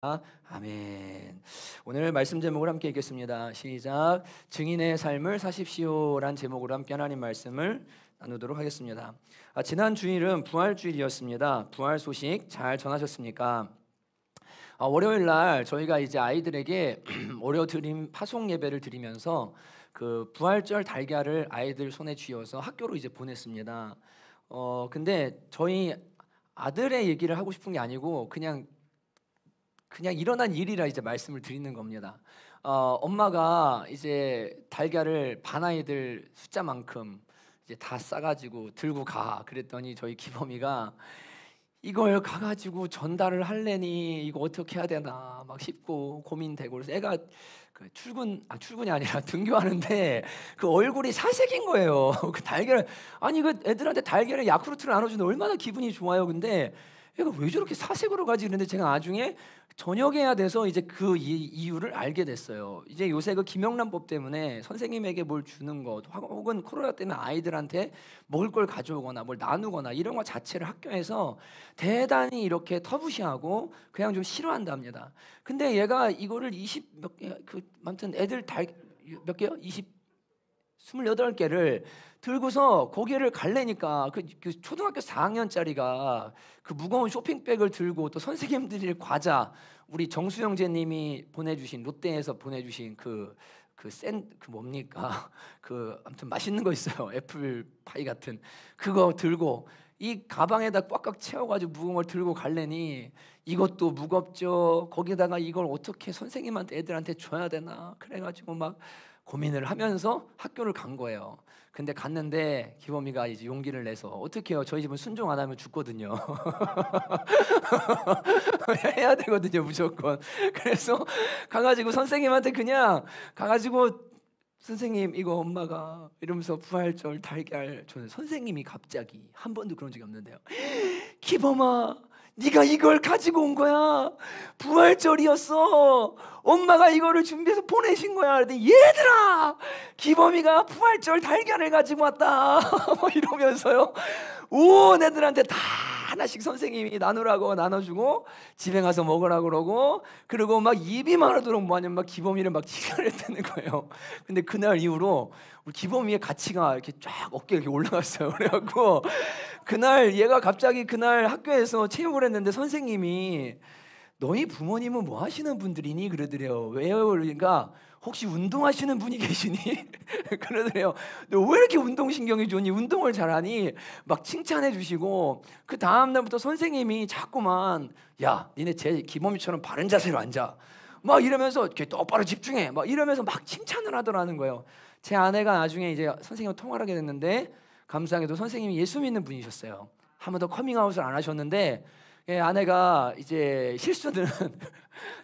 아멘. 오늘 말씀 제목을 함께 읽겠습니다. 시작. 증인의 삶을 사십시오란 제목으로 함께 하나님 말씀을 나누도록 하겠습니다. 지난 주일은 부활주일이었습니다. 부활 소식 잘 전하셨습니까? 월요일 날 저희가 이제 아이들에게 월요 드림 파송 예배를 드리면서 그 부활절 달걀을 아이들 손에 쥐어서 학교로 이제 보냈습니다. 근데 저희 아들의 얘기를 하고 싶은 게 아니고 그냥 일어난 일이라 이제 말씀을 드리는 겁니다. 엄마가 이제 달걀을 반 아이들 숫자만큼 이제 다 싸가지고 들고 가. 그랬더니 저희 기범이가 이걸 가가지고 전달을 할래니 이거 어떻게 해야 되나 막 싶고 고민되고, 그래서 애가 그 출근이 아니라 등교하는데 그 얼굴이 사색인 거예요. 그 달걀을, 아니 그 애들한테 달걀에 야쿠르트를 나눠주는데 얼마나 기분이 좋아요. 근데 얘가 왜 저렇게 사색으로 가지? 그런데 제가 나중에 저녁해야 돼서 이제 그 이유를 알게 됐어요. 이제 요새 그 김영란법 때문에 선생님에게 뭘 주는 것 혹은 코로나 때문에 아이들한테 먹을 걸 가져오거나 뭘 나누거나 이런 것 자체를 학교에서 대단히 이렇게 터부시하고 그냥 좀 싫어한답니다. 근데 얘가 이거를 20 몇 개, 아무튼 애들 몇 개요? 28개를 들고서 거기를 갈래니까 그 초등학교 4학년짜리가 그 무거운 쇼핑백을 들고 또 선생님들이 과자, 우리 정수영제님이 보내주신 롯데에서 보내주신 그 뭡니까 아무튼 맛있는 거 있어요. 애플파이 같은 그거 들고 이 가방에다 꽉꽉 채워가지고 무거운 걸 들고 갈래니 이것도 무겁죠. 거기다가 이걸 어떻게 선생님한테 애들한테 줘야 되나 그래가지고 막 고민을 하면서 학교를 간 거예요. 근데 갔는데 기범이가 이제 용기를 내서, 어떻게 해요? 저희 집은 순종 안 하면 죽거든요. 해야 되거든요, 무조건. 그래서 가가지고 선생님한테 그냥 가가지고 선생님 이거 엄마가 이러면서 부활절 달걀 저는 선생님이 갑자기 한 번도 그런 적이 없는데요. 기범아, 네가 이걸 가지고 온 거야. 부활절이었어. 엄마가 이거를 준비해서 보내신 거야. 그랬더니 얘들아, 기범이가 부활절 달걀을 가지고 왔다. 이러면서요. 온 애들한테 다 하나씩 선생님이 나누라고 나눠주고 집에 가서 먹으라고 그러고, 그리고 막 입이 마르도록 뭐하냐면 막 기범이를 막 지랄했다는 거예요. 근데 그날 이후로 우리 기범이의 가치가 이렇게 쫙 어깨에 이렇게 올라갔어요. 그래갖고 그날 얘가 갑자기 그날 학교에서 체육을 했는데 선생님이 너희 부모님은 뭐 하시는 분들이니? 그러더래요. 왜요? 그러니까 혹시 운동하시는 분이 계시니? 그러더래요. 너 왜 이렇게 운동신경이 좋니? 운동을 잘하니? 막 칭찬해 주시고, 그 다음날부터 선생님이 자꾸만 야 니네 제 기범이처럼 바른 자세로 앉아 막 이러면서 이렇게 똑바로 집중해 막 이러면서 막 칭찬을 하더라는 거예요. 제 아내가 나중에 이제 선생님과 통화를 하게 됐는데 감사하게도 선생님이 예수 믿는 분이셨어요. 한 번도 커밍아웃을 안 하셨는데, 아내가 이제 실수는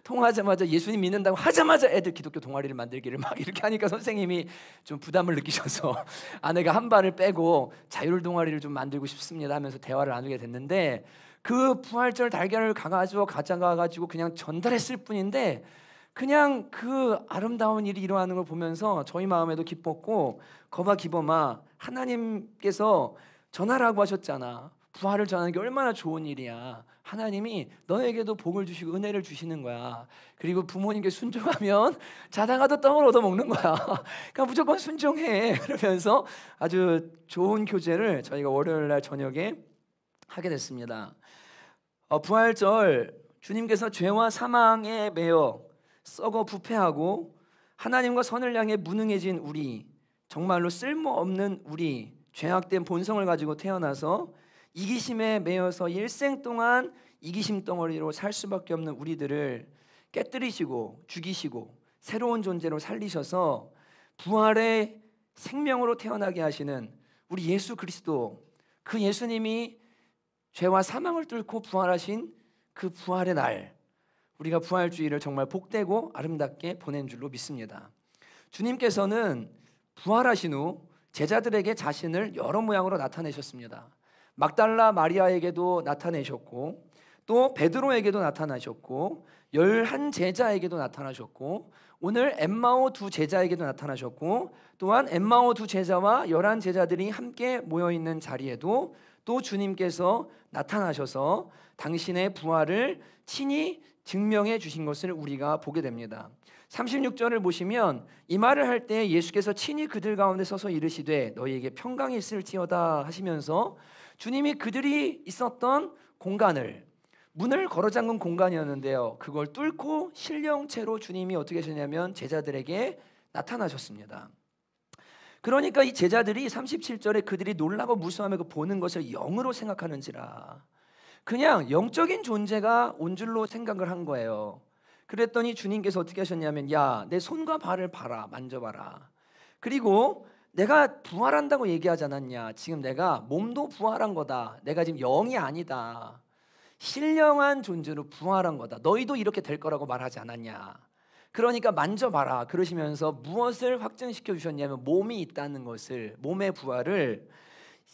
통화하자마자 예수님 믿는다고 하자마자 애들 기독교 동아리를 만들기를 막 이렇게 하니까 선생님이 좀 부담을 느끼셔서 아내가 한 발을 빼고 자율 동아리를 좀 만들고 싶습니다 하면서 대화를 나누게 됐는데, 그 부활절 달걀을 가져가가지고 그냥 전달했을 뿐인데 그냥 그 아름다운 일이 일어나는 걸 보면서 저희 마음에도 기뻤고, 거봐 기범아, 하나님께서 전하라고 하셨잖아. 부활을 전하는 게 얼마나 좋은 일이야. 하나님이 너에게도 복을 주시고 은혜를 주시는 거야. 그리고 부모님께 순종하면 자다가도 떡을 얻어 먹는 거야. 그러니까 무조건 순종해. 그러면서 아주 좋은 교제를 저희가 월요일 날 저녁에 하게 됐습니다. 부활절, 주님께서 죄와 사망에 매여 썩어 부패하고 하나님과 선을 향해 무능해진 우리, 정말로 쓸모없는 우리, 죄악된 본성을 가지고 태어나서 이기심에 매여서 일생 동안 이기심 덩어리로 살 수밖에 없는 우리들을 깨뜨리시고 죽이시고 새로운 존재로 살리셔서 부활의 생명으로 태어나게 하시는 우리 예수 그리스도, 그 예수님이 죄와 사망을 뚫고 부활하신 그 부활의 날, 우리가 부활주의를 정말 복되고 아름답게 보낸 줄로 믿습니다. 주님께서는 부활하신 후 제자들에게 자신을 여러 모양으로 나타내셨습니다. 막달라 마리아에게도 나타내셨고, 또 베드로에게도 나타나셨고, 11 제자에게도 나타나셨고, 오늘 엠마오 2 제자에게도 나타나셨고, 또한 엠마오 2 제자와 11 제자들이 함께 모여있는 자리에도 또 주님께서 나타나셔서 당신의 부활을 친히 증명해 주신 것을 우리가 보게 됩니다. 36절을 보시면 이 말을 할 때 예수께서 친히 그들 가운데 서서 이르시되 너희에게 평강이 있을지어다 하시면서 주님이 그들이 있었던 공간을, 문을 걸어 잠근 공간이었는데요, 그걸 뚫고 신령체로 주님이 어떻게 하셨냐면 제자들에게 나타나셨습니다. 그러니까 이 제자들이 37절에 그들이 놀라고 무서워하며 그 보는 것을 영으로 생각하는지라, 그냥 영적인 존재가 온 줄로 생각을 한 거예요. 그랬더니 주님께서 어떻게 하셨냐면, 야, 내 손과 발을 봐라, 만져봐라. 그리고 내가 부활한다고 얘기하지 않았냐? 지금 내가 몸도 부활한 거다. 내가 지금 영이 아니다. 신령한 존재로 부활한 거다. 너희도 이렇게 될 거라고 말하지 않았냐? 그러니까 만져봐라. 그러시면서 무엇을 확증시켜 주셨냐면 몸이 있다는 것을, 몸의 부활을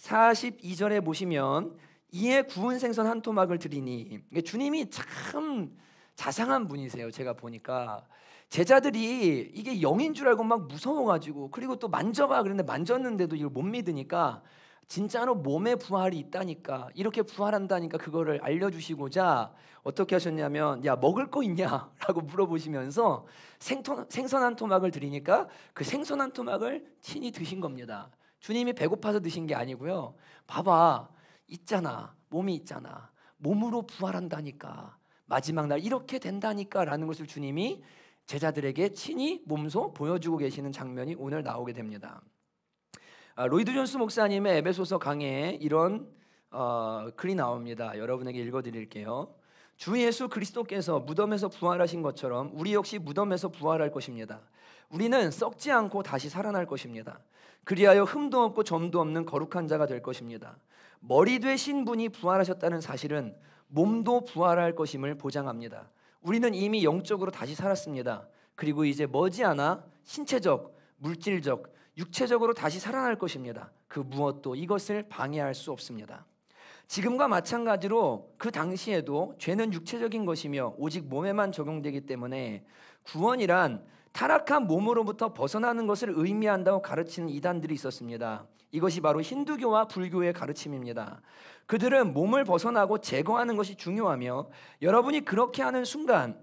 42절에 보시면 이에 구운 생선 한 토막을 드리니, 주님이 참 자상한 분이세요. 제가 보니까 제자들이 이게 영인 줄 알고 막 무서워가지고, 그리고 또 만져봐 그랬는데 만졌는데도 이걸 못 믿으니까 진짜로 몸에 부활이 있다니까, 이렇게 부활한다니까 그거를 알려주시고자 어떻게 하셨냐면, 야, 먹을 거 있냐? 라고 물어보시면서 생선 한 토막을 드리니까 그 생선 한 토막을 친히 드신 겁니다. 주님이 배고파서 드신 게 아니고요, 봐봐, 있잖아, 몸이 있잖아, 몸으로 부활한다니까, 마지막 날 이렇게 된다니까 라는 것을 주님이 제자들에게 친히 몸소 보여주고 계시는 장면이 오늘 나오게 됩니다. 로이드 존스 목사님의 에베소서 강해에 이런 글이 나옵니다. 여러분에게 읽어드릴게요. 주 예수 그리스도께서 무덤에서 부활하신 것처럼 우리 역시 무덤에서 부활할 것입니다. 우리는 썩지 않고 다시 살아날 것입니다. 그리하여 흠도 없고 점도 없는 거룩한 자가 될 것입니다. 머리 되신 분이 부활하셨다는 사실은 몸도 부활할 것임을 보장합니다. 우리는 이미 영적으로 다시 살았습니다. 그리고 이제 머지않아 신체적, 물질적, 육체적으로 다시 살아날 것입니다. 그 무엇도 이것을 방해할 수 없습니다. 지금과 마찬가지로 그 당시에도 죄는 육체적인 것이며 오직 몸에만 적용되기 때문에 구원이란 타락한 몸으로부터 벗어나는 것을 의미한다고 가르치는 이단들이 있었습니다. 이것이 바로 힌두교와 불교의 가르침입니다. 그들은 몸을 벗어나고 제거하는 것이 중요하며 여러분이 그렇게 하는 순간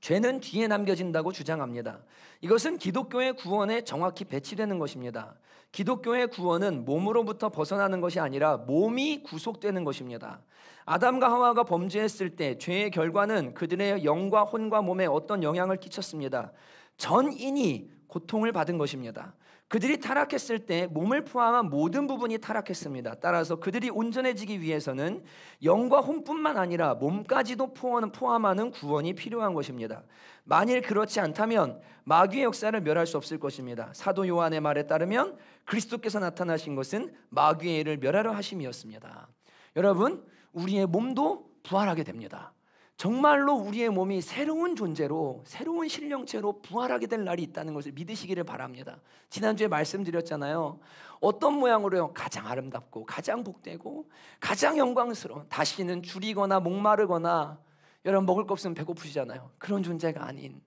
죄는 뒤에 남겨진다고 주장합니다. 이것은 기독교의 구원에 정확히 배치되는 것입니다. 기독교의 구원은 몸으로부터 벗어나는 것이 아니라 몸이 구속되는 것입니다. 아담과 하와가 범죄했을 때 죄의 결과는 그들의 영과 혼과 몸에 어떤 영향을 끼쳤습니다. 전인이 고통을 받은 것입니다. 그들이 타락했을 때 몸을 포함한 모든 부분이 타락했습니다. 따라서 그들이 온전해지기 위해서는 영과 혼뿐만 아니라 몸까지도 포함하는 구원이 필요한 것입니다. 만일 그렇지 않다면 마귀의 역사를 멸할 수 없을 것입니다. 사도 요한의 말에 따르면 그리스도께서 나타나신 것은 마귀의 일을 멸하려 하심이었습니다. 여러분, 우리의 몸도 부활하게 됩니다. 정말로 우리의 몸이 새로운 존재로, 새로운 신령체로 부활하게 될 날이 있다는 것을 믿으시기를 바랍니다. 지난주에 말씀드렸잖아요. 어떤 모양으로요? 가장 아름답고 가장 복되고 가장 영광스러운, 다시는 줄이거나 목마르거나, 여러분 먹을 거 없으면 배고프시잖아요. 그런 존재가 아닌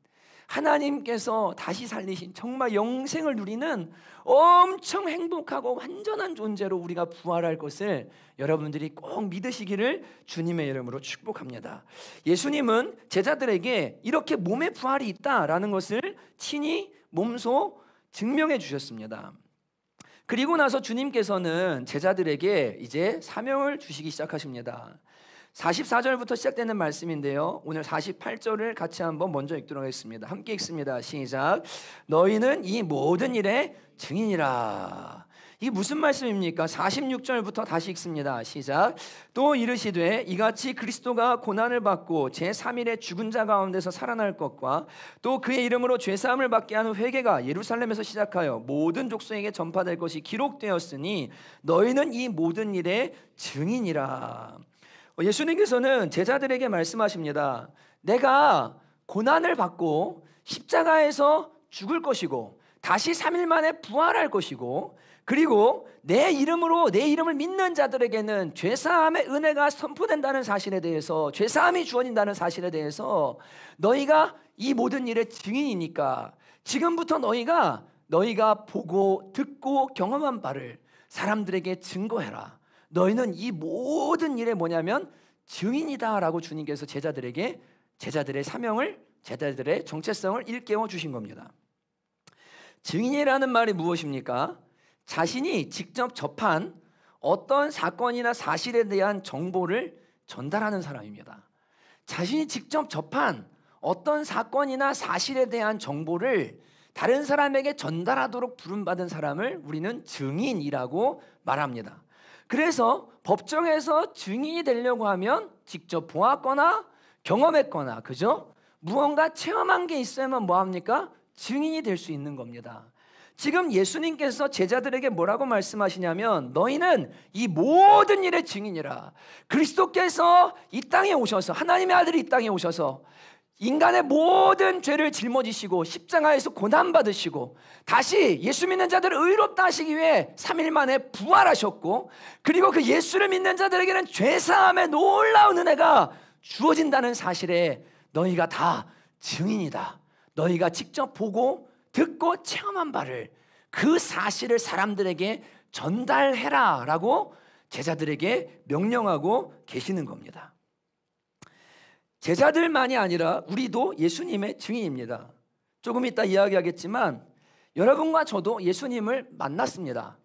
하나님께서 다시 살리신 정말 영생을 누리는 엄청 행복하고 완전한 존재로 우리가 부활할 것을 여러분들이 꼭 믿으시기를 주님의 이름으로 축복합니다. 예수님은 제자들에게 이렇게 몸의 부활이 있다라는 것을 친히 몸소 증명해 주셨습니다. 그리고 나서 주님께서는 제자들에게 이제 사명을 주시기 시작하십니다. 44절부터 시작되는 말씀인데요, 오늘 48절을 같이 한번 먼저 읽도록 하겠습니다. 함께 읽습니다. 시작. 너희는 이 모든 일의 증인이라. 이게 무슨 말씀입니까? 46절부터 다시 읽습니다. 시작. 또 이르시되 이같이 그리스도가 고난을 받고 제3일에 죽은 자 가운데서 살아날 것과 또 그의 이름으로 죄사함을 받게 하는 회개가 예루살렘에서 시작하여 모든 족속에게 전파될 것이 기록되었으니 너희는 이 모든 일의 증인이라. 예수님께서는 제자들에게 말씀하십니다. 내가 고난을 받고 십자가에서 죽을 것이고 다시 3일 만에 부활할 것이고, 그리고 내 이름을 믿는 자들에게는 죄사함의 은혜가 선포된다는 사실에 대해서, 죄사함이 주어진다는 사실에 대해서 너희가 이 모든 일의 증인이니까 지금부터 너희가 보고 듣고 경험한 바를 사람들에게 증거해라. 너희는 이 모든 일에 뭐냐면 증인이다 라고 주님께서 제자들에게 제자들의 사명을, 제자들의 정체성을 일깨워 주신 겁니다. 증인이라는 말이 무엇입니까? 자신이 직접 접한 어떤 사건이나 사실에 대한 정보를 전달하는 사람입니다. 자신이 직접 접한 어떤 사건이나 사실에 대한 정보를 다른 사람에게 전달하도록 부름받은 사람을 우리는 증인이라고 말합니다. 그래서 법정에서 증인이 되려고 하면 직접 보았거나 경험했거나, 그죠? 무언가 체험한 게 있어야만 뭐합니까? 증인이 될 수 있는 겁니다. 지금 예수님께서 제자들에게 뭐라고 말씀하시냐면, 너희는 이 모든 일의 증인이라. 그리스도께서 이 땅에 오셔서, 하나님의 아들이 이 땅에 오셔서 인간의 모든 죄를 짊어지시고 십자가에서 고난받으시고 다시 예수 믿는 자들을 의롭다 하시기 위해 3일 만에 부활하셨고, 그리고 그 예수를 믿는 자들에게는 죄사함의 놀라운 은혜가 주어진다는 사실에 너희가 다 증인이다. 너희가 직접 보고 듣고 체험한 바를, 그 사실을 사람들에게 전달해라 라고 제자들에게 명령하고 계시는 겁니다. 제자들만이 아니라 우리도 예수님의 증인입니다. 조금 이따 이야기하겠지만 여러분과 저도 예수님을 만났습니다.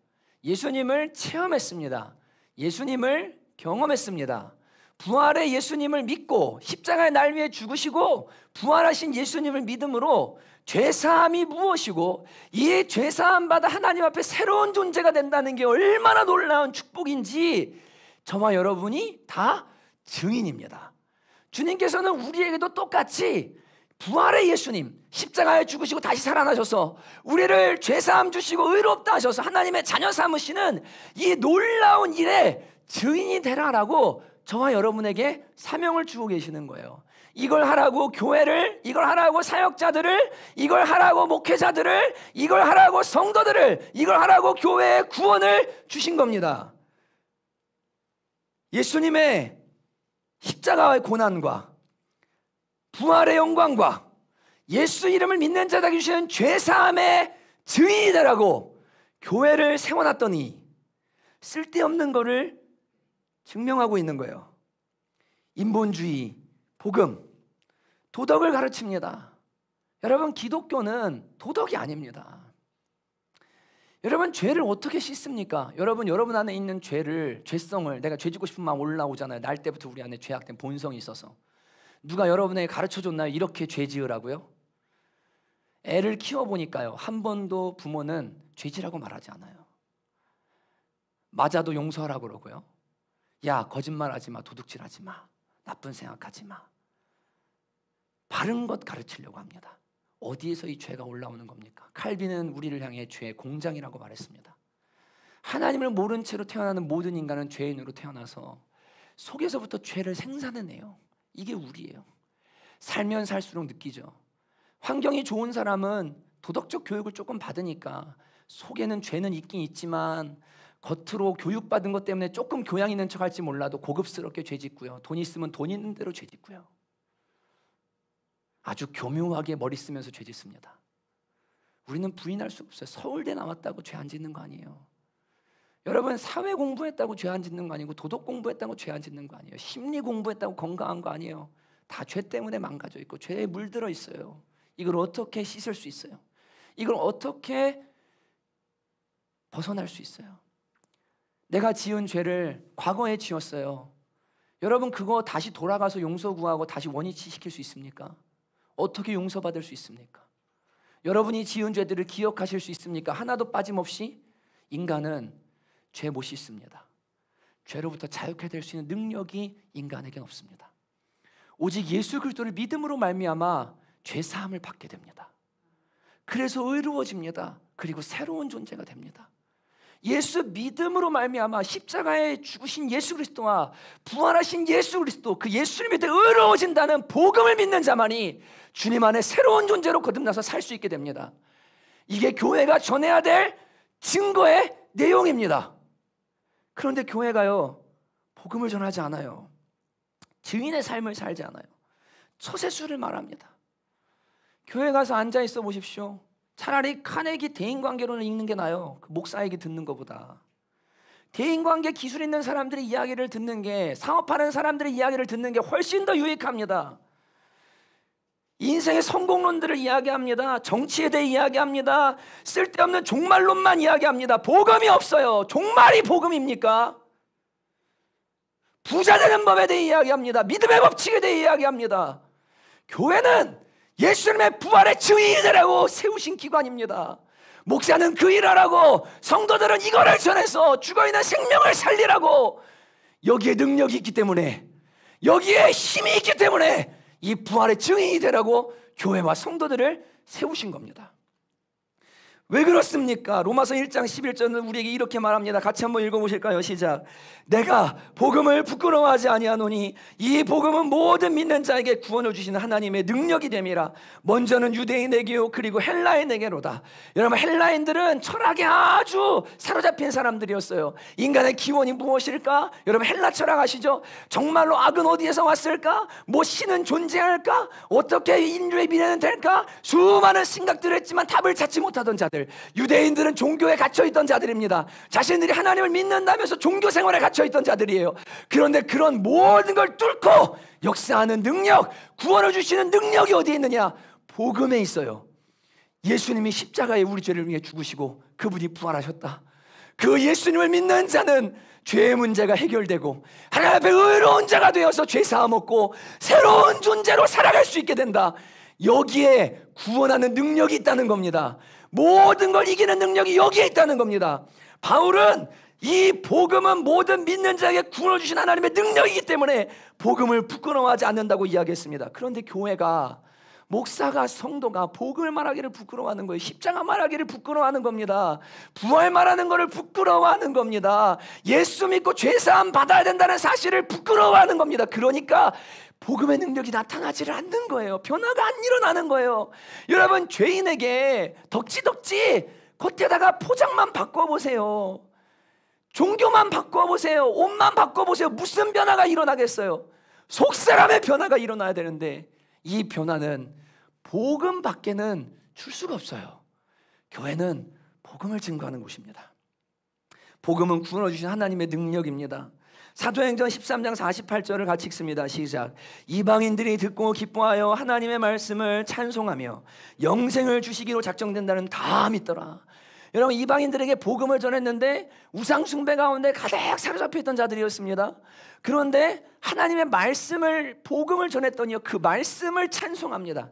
예수님을 체험했습니다. 예수님을 경험했습니다. 부활의 예수님을 믿고 십자가의 날 위해 죽으시고 부활하신 예수님을 믿음으로 죄사함이 무엇이고 이 죄사함 받아 하나님 앞에 새로운 존재가 된다는 게 얼마나 놀라운 축복인지 저와 여러분이 다 증인입니다. 주님께서는 우리에게도 똑같이 부활의 예수님, 십자가에 죽으시고 다시 살아나셔서 우리를 죄사함 주시고 의롭다 하셔서 하나님의 자녀 삼으시는 이 놀라운 일에 증인이 되라라고 저와 여러분에게 사명을 주고 계시는 거예요. 이걸 하라고 교회를, 이걸 하라고 사역자들을, 이걸 하라고 목회자들을, 이걸 하라고 성도들을, 이걸 하라고 교회의 구원을 주신 겁니다. 예수님의 십자가의 고난과 부활의 영광과 예수 이름을 믿는 자들에게 주시는 죄사함의 증인이 되라고 교회를 세워놨더니 쓸데없는 거를 증명하고 있는 거예요. 인본주의, 복음, 도덕을 가르칩니다. 여러분, 기독교는 도덕이 아닙니다. 여러분, 죄를 어떻게 씻습니까? 여러분 안에 있는 죄성을, 내가 죄 짓고 싶은 마음 올라오잖아요. 날 때부터 우리 안에 죄악된 본성이 있어서. 누가 여러분에게 가르쳐줬나요? 이렇게 죄 지으라고요? 애를 키워보니까요, 한 번도 부모는 죄지라고 말하지 않아요. 맞아도 용서하라고 그러고요. 야, 거짓말하지 마, 도둑질하지 마, 나쁜 생각하지 마. 바른 것 가르치려고 합니다. 어디에서 이 죄가 올라오는 겁니까? 칼빈은 우리를 향해 죄의 공장이라고 말했습니다. 하나님을 모른 채로 태어나는 모든 인간은 죄인으로 태어나서 속에서부터 죄를 생산해내요. 이게 우리예요. 살면 살수록 느끼죠. 환경이 좋은 사람은 도덕적 교육을 조금 받으니까 속에는 죄는 있긴 있지만 겉으로 교육받은 것 때문에 조금 교양 있는 척할지 몰라도 고급스럽게 죄 짓고요. 돈 있으면 돈 있는 대로 죄 짓고요. 아주 교묘하게 머리 쓰면서 죄 짓습니다. 우리는 부인할 수 없어요. 서울대 나왔다고 죄 안 짓는 거 아니에요. 여러분, 사회 공부했다고 죄 안 짓는 거 아니고 도덕 공부했다고 죄 안 짓는 거 아니에요. 심리 공부했다고 건강한 거 아니에요. 다 죄 때문에 망가져 있고 죄에 물들어 있어요. 이걸 어떻게 씻을 수 있어요? 이걸 어떻게 벗어날 수 있어요? 내가 지은 죄를 과거에 지었어요. 여러분, 그거 다시 돌아가서 용서 구하고 다시 원위치 시킬 수 있습니까? 어떻게 용서받을 수 있습니까? 여러분이 지은 죄들을 기억하실 수 있습니까? 하나도 빠짐없이. 인간은 죄 못 씻습니다. 죄로부터 자유케 될 수 있는 능력이 인간에겐 없습니다. 오직 예수 그리스도를 믿음으로 말미암아 죄 사함을 받게 됩니다. 그래서 의로워집니다. 그리고 새로운 존재가 됩니다. 예수 믿음으로 말미암아 십자가에 죽으신 예수 그리스도와 부활하신 예수 그리스도, 그 예수를 믿어 의로워진다는 복음을 믿는 자만이 주님 안에 새로운 존재로 거듭나서 살 수 있게 됩니다. 이게 교회가 전해야 될 증거의 내용입니다. 그런데 교회가요, 복음을 전하지 않아요. 증인의 삶을 살지 않아요. 처세술을 말합니다. 교회 가서 앉아 있어 보십시오. 차라리 카네기 대인관계론을 읽는 게 나아요. 그 목사 얘기 듣는 것보다. 대인관계 기술 있는 사람들의 이야기를 듣는 게, 사업하는 사람들의 이야기를 듣는 게 훨씬 더 유익합니다. 인생의 성공론들을 이야기합니다. 정치에 대해 이야기합니다. 쓸데없는 종말론만 이야기합니다. 복음이 없어요. 종말이 복음입니까? 부자 되는 법에 대해 이야기합니다. 믿음의 법칙에 대해 이야기합니다. 교회는 예수님의 부활의 증인이라고 세우신 기관입니다. 목사는 그 일하라고, 성도들은 이거를 전해서 죽어있는 생명을 살리라고. 여기에 능력이 있기 때문에, 여기에 힘이 있기 때문에 이 부활의 증인이 되라고 교회와 성도들을 세우신 겁니다. 왜 그렇습니까? 로마서 1장 11절은 우리에게 이렇게 말합니다. 같이 한번 읽어보실까요? 시작. 내가 복음을 부끄러워하지 아니하노니 이 복음은 모든 믿는 자에게 구원을 주시는 하나님의 능력이 됨이라. 먼저는 유대인에게요 그리고 헬라인에게로다. 여러분, 헬라인들은 철학에 아주 사로잡힌 사람들이었어요. 인간의 기원이 무엇일까? 여러분, 헬라 철학 아시죠? 정말로 악은 어디에서 왔을까? 뭐 신은 존재할까? 어떻게 인류의 미래는 될까? 수많은 생각들을 했지만 답을 찾지 못하던 자들. 유대인들은 종교에 갇혀있던 자들입니다. 자신들이 하나님을 믿는다면서 종교 생활에 갇혀있던 자들이에요. 그런데 그런 모든 걸 뚫고 역사하는 능력, 구원을 주시는 능력이 어디에 있느냐? 복음에 있어요. 예수님이 십자가에 우리 죄를 위해 죽으시고 그분이 부활하셨다. 그 예수님을 믿는 자는 죄의 문제가 해결되고 하나님 앞에 의로운 자가 되어서 죄 사함 얻고 새로운 존재로 살아갈 수 있게 된다. 여기에 구원하는 능력이 있다는 겁니다. 모든 걸 이기는 능력이 여기에 있다는 겁니다. 바울은 이 복음은 모든 믿는 자에게 구원을 주신 하나님의 능력이기 때문에 복음을 부끄러워하지 않는다고 이야기했습니다. 그런데 교회가, 목사가, 성도가 복음을 말하기를 부끄러워하는 거예요. 십자가 말하기를 부끄러워하는 겁니다. 부활 말하는 것을 부끄러워하는 겁니다. 예수 믿고 죄사함 받아야 된다는 사실을 부끄러워하는 겁니다. 그러니까 복음의 능력이 나타나지를 않는 거예요. 변화가 안 일어나는 거예요. 여러분, 죄인에게 덕지덕지 겉에다가 포장만 바꿔보세요. 종교만 바꿔보세요. 옷만 바꿔보세요. 무슨 변화가 일어나겠어요? 속사람의 변화가 일어나야 되는데 이 변화는 복음 밖에는 줄 수가 없어요. 교회는 복음을 증거하는 곳입니다. 복음은 구원을 주신 하나님의 능력입니다. 사도행전 13장 48절을 같이 읽습니다. 시작. 이방인들이 듣고 기뻐하여 하나님의 말씀을 찬송하며 영생을 주시기로 작정된다는 다 믿더라. 여러분, 이방인들에게 복음을 전했는데 우상 숭배 가운데 가득 사로잡혀 있던 자들이었습니다. 그런데 하나님의 말씀을, 복음을 전했더니요, 그 말씀을 찬송합니다.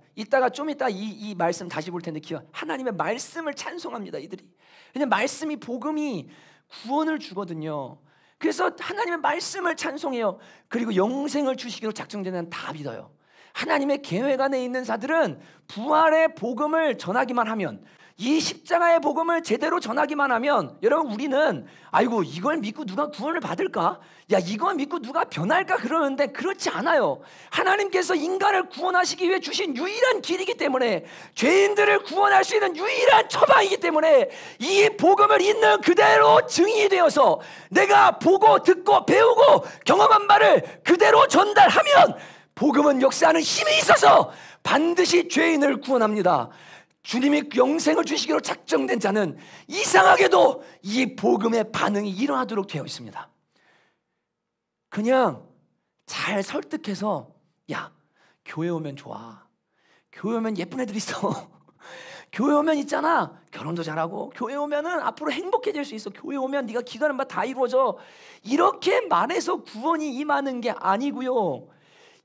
좀 이따 이 말씀 다시 볼 텐데 하나님의 말씀을 찬송합니다. 이들이. 왜냐하면 말씀이, 복음이 구원을 주거든요. 그래서 하나님의 말씀을 찬송해요. 그리고 영생을 주시기로 작정되는 다 믿어요. 하나님의 계획 안에 있는 자들은 부활의 복음을 전하기만 하면, 이 십자가의 복음을 제대로 전하기만 하면, 여러분, 우리는 아이고 이걸 믿고 누가 구원을 받을까? 야, 이걸 믿고 누가 변할까? 그러는데 그렇지 않아요. 하나님께서 인간을 구원하시기 위해 주신 유일한 길이기 때문에, 죄인들을 구원할 수 있는 유일한 처방이기 때문에 이 복음을 있는 그대로 증인이 되어서 내가 보고 듣고 배우고 경험한 바를 그대로 전달하면 복음은 역사하는 힘이 있어서 반드시 죄인을 구원합니다. 주님이 영생을 주시기로 작정된 자는 이상하게도 이 복음의 반응이 일어나도록 되어 있습니다. 그냥 잘 설득해서, 야, 교회 오면 좋아. 교회 오면 예쁜 애들 있어. 교회 오면 있잖아, 결혼도 잘하고, 교회 오면은 앞으로 행복해질 수 있어. 교회 오면 네가 기도하는 바 다 이루어져. 이렇게 말해서 구원이 임하는 게 아니고요,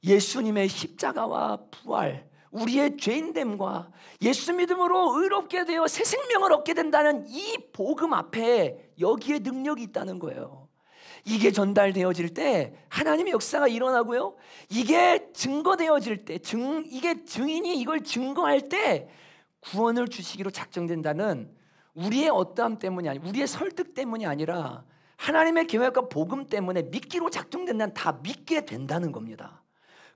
예수님의 십자가와 부활, 우리의 죄인됨과 예수 믿음으로 의롭게 되어 새 생명을 얻게 된다는 이 복음 앞에 여기에 능력이 있다는 거예요. 이게 전달되어질 때 하나님의 역사가 일어나고요, 이게 증거되어질 때, 이게 증인이 이걸 증거할 때 구원을 주시기로 작정된다는 우리의 어떠함 때문이 아니라, 우리의 설득 때문이 아니라 하나님의 계획과 복음 때문에 믿기로 작정된다는, 다 믿게 된다는 겁니다.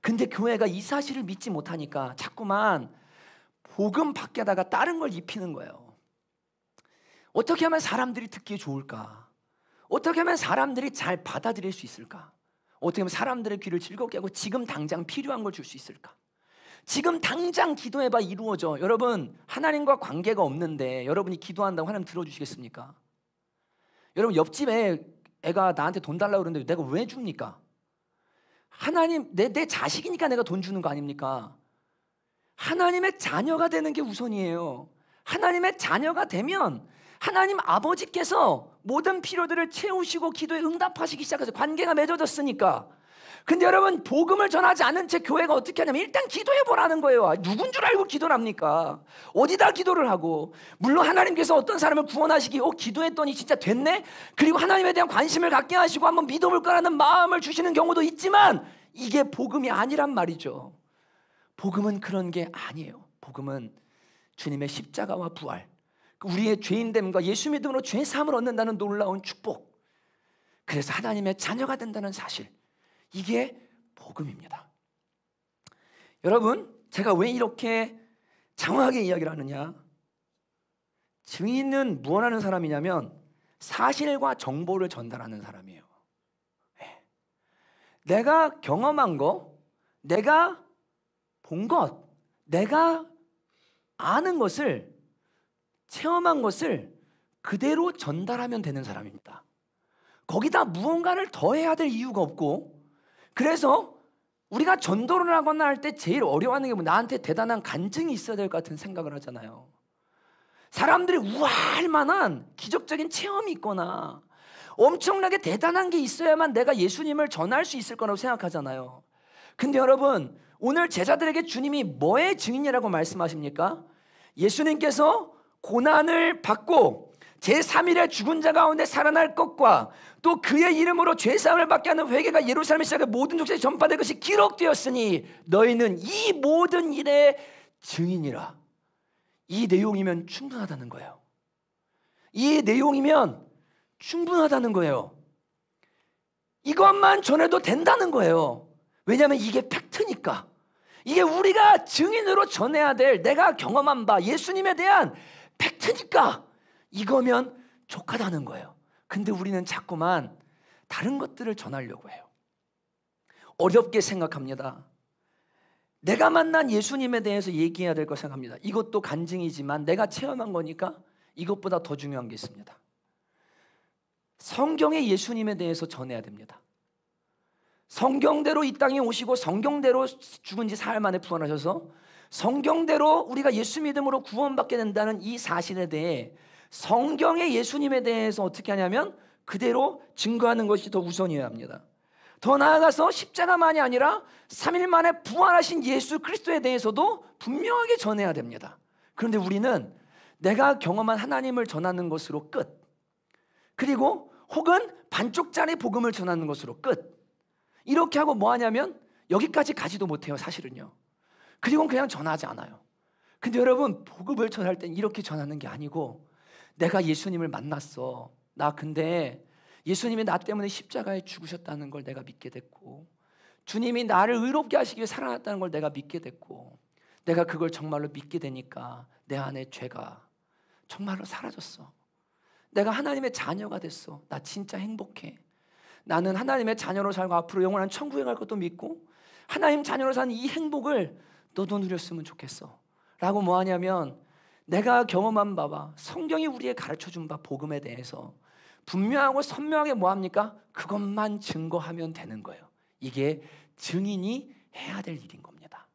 근데 교회가 이 사실을 믿지 못하니까 자꾸만 복음 밖에다가 다른 걸 입히는 거예요. 어떻게 하면 사람들이 듣기에 좋을까? 어떻게 하면 사람들이 잘 받아들일 수 있을까? 어떻게 하면 사람들의 귀를 즐겁게 하고 지금 당장 필요한 걸 줄 수 있을까? 지금 당장 기도해봐 이루어져. 여러분, 하나님과 관계가 없는데 여러분이 기도한다고 하나님 들어주시겠습니까? 여러분, 옆집에 애가 나한테 돈 달라고 그러는데 내가 왜 줍니까? 하나님, 내 자식이니까 내가 돈 주는 거 아닙니까? 하나님의 자녀가 되는 게 우선이에요. 하나님의 자녀가 되면 하나님 아버지께서 모든 필요들을 채우시고 기도에 응답하시기 시작해서 관계가 맺어졌으니까. 근데 여러분, 복음을 전하지 않은 채 교회가 어떻게 하냐면 일단 기도해 보라는 거예요. 누군 줄 알고 기도를 합니까? 어디다 기도를 하고. 물론 하나님께서 어떤 사람을 구원하시기 기도했더니 진짜 됐네? 그리고 하나님에 대한 관심을 갖게 하시고 한번 믿어볼 거라는 마음을 주시는 경우도 있지만 이게 복음이 아니란 말이죠. 복음은 그런 게 아니에요. 복음은 주님의 십자가와 부활, 우리의 죄인됨과 예수 믿음으로 죄 사함을 얻는다는 놀라운 축복, 그래서 하나님의 자녀가 된다는 사실, 이게 복음입니다. 여러분, 제가 왜 이렇게 장황하게 이야기를 하느냐? 증인은 무엇 하는 사람이냐면 사실과 정보를 전달하는 사람이에요. 내가 경험한 거, 내가 본 것, 내가 아는 것을, 체험한 것을 그대로 전달하면 되는 사람입니다. 거기다 무언가를 더해야 될 이유가 없고, 그래서 우리가 전도를 하거나 할 때 제일 어려워하는 게 뭐 나한테 대단한 간증이 있어야 될 것 같은 생각을 하잖아요. 사람들이 우아할 만한 기적적인 체험이 있거나 엄청나게 대단한 게 있어야만 내가 예수님을 전할 수 있을 거라고 생각하잖아요. 근데 여러분, 오늘 제자들에게 주님이 뭐의 증인이라고 말씀하십니까? 예수님께서 고난을 받고 제3일에 죽은 자 가운데 살아날 것과 또 그의 이름으로 죄사함을 받게 하는 회개가 예루살렘에 시작해 모든 족속에 전파될 것이 기록되었으니 너희는 이 모든 일의 증인이라. 이 내용이면 충분하다는 거예요. 이 내용이면 충분하다는 거예요. 이것만 전해도 된다는 거예요. 왜냐하면 이게 팩트니까. 이게 우리가 증인으로 전해야 될, 내가 경험한 바 예수님에 대한 팩트니까 이거면 족하다는 거예요. 근데 우리는 자꾸만 다른 것들을 전하려고 해요. 어렵게 생각합니다. 내가 만난 예수님에 대해서 얘기해야 될 거 생각합니다. 이것도 간증이지만 내가 체험한 거니까 이것보다 더 중요한 게 있습니다. 성경의 예수님에 대해서 전해야 됩니다. 성경대로 이 땅에 오시고 성경대로 죽은 지 사흘 만에 부활하셔서 성경대로 우리가 예수 믿음으로 구원받게 된다는 이 사실에 대해 성경의 예수님에 대해서 어떻게 하냐면 그대로 증거하는 것이 더 우선이어야 합니다. 더 나아가서 십자가만이 아니라 3일 만에 부활하신 예수 그리스도에 대해서도 분명하게 전해야 됩니다. 그런데 우리는 내가 경험한 하나님을 전하는 것으로 끝, 그리고 혹은 반쪽짜리 복음을 전하는 것으로 끝, 이렇게 하고 뭐 하냐면 여기까지 가지도 못해요, 사실은요. 그리고 그냥 전하지 않아요. 근데 여러분, 복음을 전할 땐 이렇게 전하는 게 아니고, 내가 예수님을 만났어. 나 근데 예수님이 나 때문에 십자가에 죽으셨다는 걸 내가 믿게 됐고, 주님이 나를 의롭게 하시기 위해 살아났다는 걸 내가 믿게 됐고, 내가 그걸 정말로 믿게 되니까 내 안에 죄가 정말로 사라졌어. 내가 하나님의 자녀가 됐어. 나 진짜 행복해. 나는 하나님의 자녀로 살고 앞으로 영원한 천국에 갈 것도 믿고 하나님 자녀로 사는 이 행복을 너도 누렸으면 좋겠어 라고 뭐 하냐면, 내가 경험한 바와 성경이 우리에게 가르쳐준 바 복음에 대해서 분명하고 선명하게 뭐 합니까? 그것만 증거하면 되는 거예요. 이게 증인이 해야 될 일인 겁니다.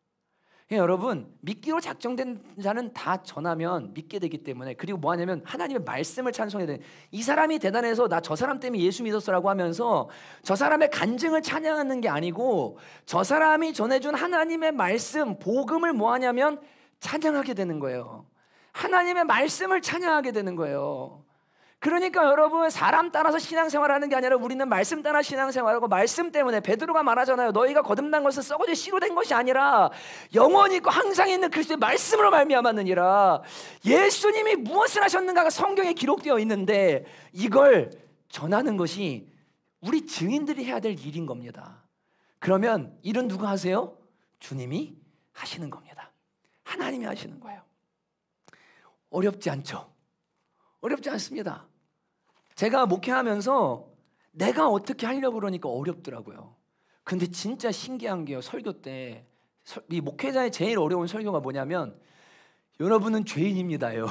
여러분, 믿기로 작정된 자는 다 전하면 믿게 되기 때문에, 그리고 뭐 하냐면 하나님의 말씀을 찬송해야 돼. 이 사람이 대단해서 나 저 사람 때문에 예수 믿었어라고 하면서 저 사람의 간증을 찬양하는 게 아니고, 저 사람이 전해준 하나님의 말씀, 복음을 뭐 하냐면 찬양하게 되는 거예요. 하나님의 말씀을 찬양하게 되는 거예요. 그러니까 여러분, 사람 따라서 신앙생활하는 게 아니라 우리는 말씀 따라 신앙생활하고, 말씀 때문에 베드로가 말하잖아요. 너희가 거듭난 것은 썩어져 씨로 된 것이 아니라 영원히 있고 항상 있는 그리스도의 말씀으로 말미암았느니라. 예수님이 무엇을 하셨는가가 성경에 기록되어 있는데 이걸 전하는 것이 우리 증인들이 해야 될 일인 겁니다. 그러면 일은 누가 하세요? 주님이 하시는 겁니다. 하나님이 하시는 거예요. 어렵지 않죠? 어렵지 않습니다. 제가 목회하면서 내가 어떻게 하려고 그러니까 어렵더라고요. 근데 진짜 신기한 게요, 설교 때 이 목회자의 제일 어려운 설교가 뭐냐면, 여러분은 죄인입니다요.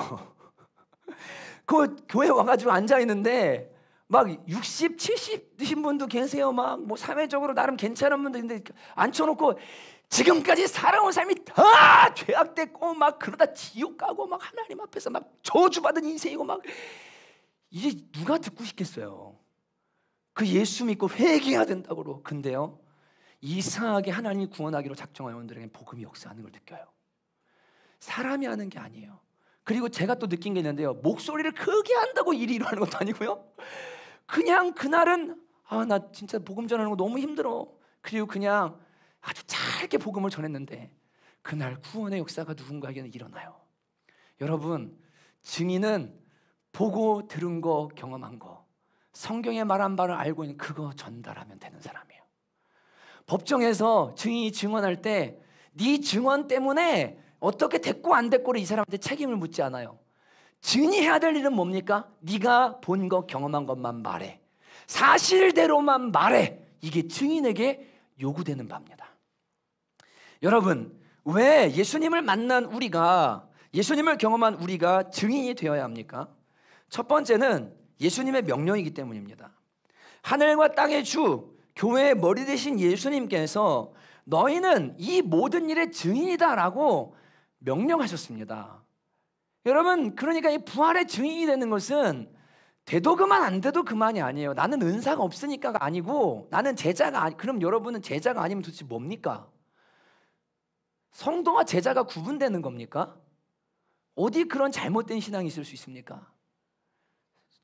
그 교회 와가지고 앉아있는데 막 60, 70 드신 분도 계세요. 막 뭐 사회적으로 나름 괜찮은 분도 있는데 앉혀놓고 지금까지 살아온 삶이 다 죄악됐고 막 그러다 지옥 가고 막 하나님 앞에서 막 저주받은 인생이고 막 이제 누가 듣고 싶겠어요? 그 예수 믿고 회개해야 된다고. 근데요, 이상하게 하나님이 구원하기로 작정한 영혼들에게 복음이 역사하는 걸 느껴요. 사람이 하는 게 아니에요. 그리고 제가 또 느낀 게 있는데요, 목소리를 크게 한다고 일이 일어나는 것도 아니고요, 그냥 그날은 나 진짜 복음 전하는 거 너무 힘들어. 그리고 그냥 아주 짧게 복음을 전했는데 그날 구원의 역사가 누군가에게는 일어나요. 여러분, 증인은 보고 들은 거, 경험한 거, 성경에 말한 바를 알고 있는 그거 전달하면 되는 사람이에요. 법정에서 증인이 증언할 때 네 증언 때문에 어떻게 됐고 안 됐고를 이 사람한테 책임을 묻지 않아요. 증인이 해야 될 일은 뭡니까? 네가 본 거, 경험한 것만 말해. 사실대로만 말해. 이게 증인에게 요구되는 바입니다. 여러분, 왜 예수님을 만난 우리가, 예수님을 경험한 우리가 증인이 되어야 합니까? 첫 번째는 예수님의 명령이기 때문입니다. 하늘과 땅의 주, 교회의 머리 되신 예수님께서 너희는 이 모든 일의 증인이다라고 명령하셨습니다. 여러분, 그러니까 이 부활의 증인이 되는 것은 돼도 그만 안 돼도 그만이 아니에요. 나는 은사가 없으니까가 아니고, 나는 제자가 그럼 여러분은 제자가 아니면 도대체 뭡니까? 성도와 제자가 구분되는 겁니까? 어디 그런 잘못된 신앙이 있을 수 있습니까?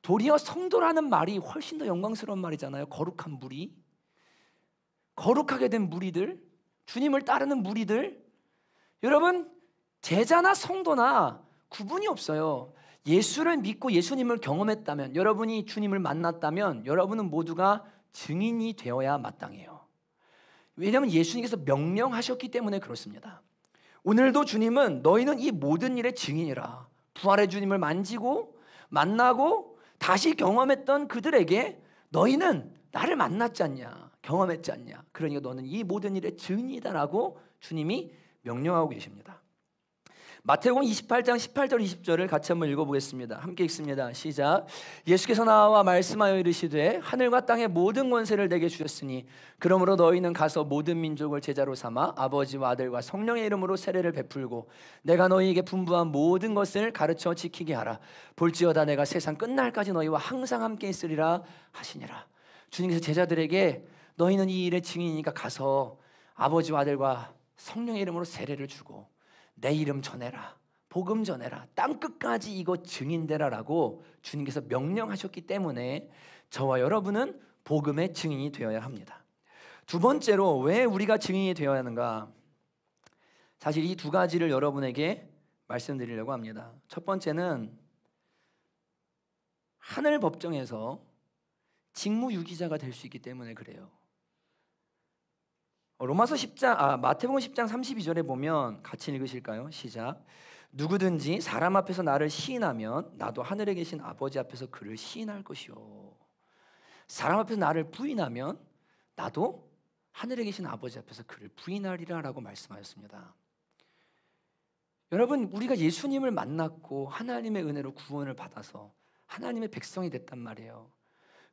도리어 성도라는 말이 훨씬 더 영광스러운 말이잖아요. 거룩한 무리, 거룩하게 된 무리들, 주님을 따르는 무리들. 여러분, 제자나 성도나 구분이 없어요. 예수를 믿고 예수님을 경험했다면, 여러분이 주님을 만났다면 여러분은 모두가 증인이 되어야 마땅해요. 왜냐하면 예수님께서 명령하셨기 때문에 그렇습니다. 오늘도 주님은 너희는 이 모든 일의 증인이라. 부활의 주님을 만지고 만나고 다시 경험했던 그들에게 너희는 나를 만났지 않냐, 경험했지 않냐, 그러니까 너는 이 모든 일의 증인이다라고 주님이 명령하고 계십니다. 마태복음 28장 18절 20절을 같이 한번 읽어보겠습니다. 함께 읽습니다. 시작. 예수께서 나와 말씀하여 이르시되 하늘과 땅의 모든 권세를 내게 주셨으니 그러므로 너희는 가서 모든 민족을 제자로 삼아 아버지와 아들과 성령의 이름으로 세례를 베풀고 내가 너희에게 분부한 모든 것을 가르쳐 지키게 하라. 볼지어다 내가 세상 끝날까지 너희와 항상 함께 있으리라 하시니라. 주님께서 제자들에게 너희는 이 일의 증인이니까 가서 아버지와 아들과 성령의 이름으로 세례를 주고 내 이름 전해라, 복음 전해라, 땅끝까지 이거 증인되라라고 주님께서 명령하셨기 때문에 저와 여러분은 복음의 증인이 되어야 합니다. 두 번째로 왜 우리가 증인이 되어야 하는가? 사실 이 두 가지를 여러분에게 말씀드리려고 합니다. 첫 번째는 하늘 법정에서 직무유기자가 될 수 있기 때문에 그래요. 마태복음 10장 32절에 보면 같이 읽으실까요? 시작. 누구든지 사람 앞에서 나를 시인하면 나도 하늘에 계신 아버지 앞에서 그를 시인할 것이요. 사람 앞에서 나를 부인하면 나도 하늘에 계신 아버지 앞에서 그를 부인하리라 라고 말씀하셨습니다. 여러분, 우리가 예수님을 만났고 하나님의 은혜로 구원을 받아서 하나님의 백성이 됐단 말이에요.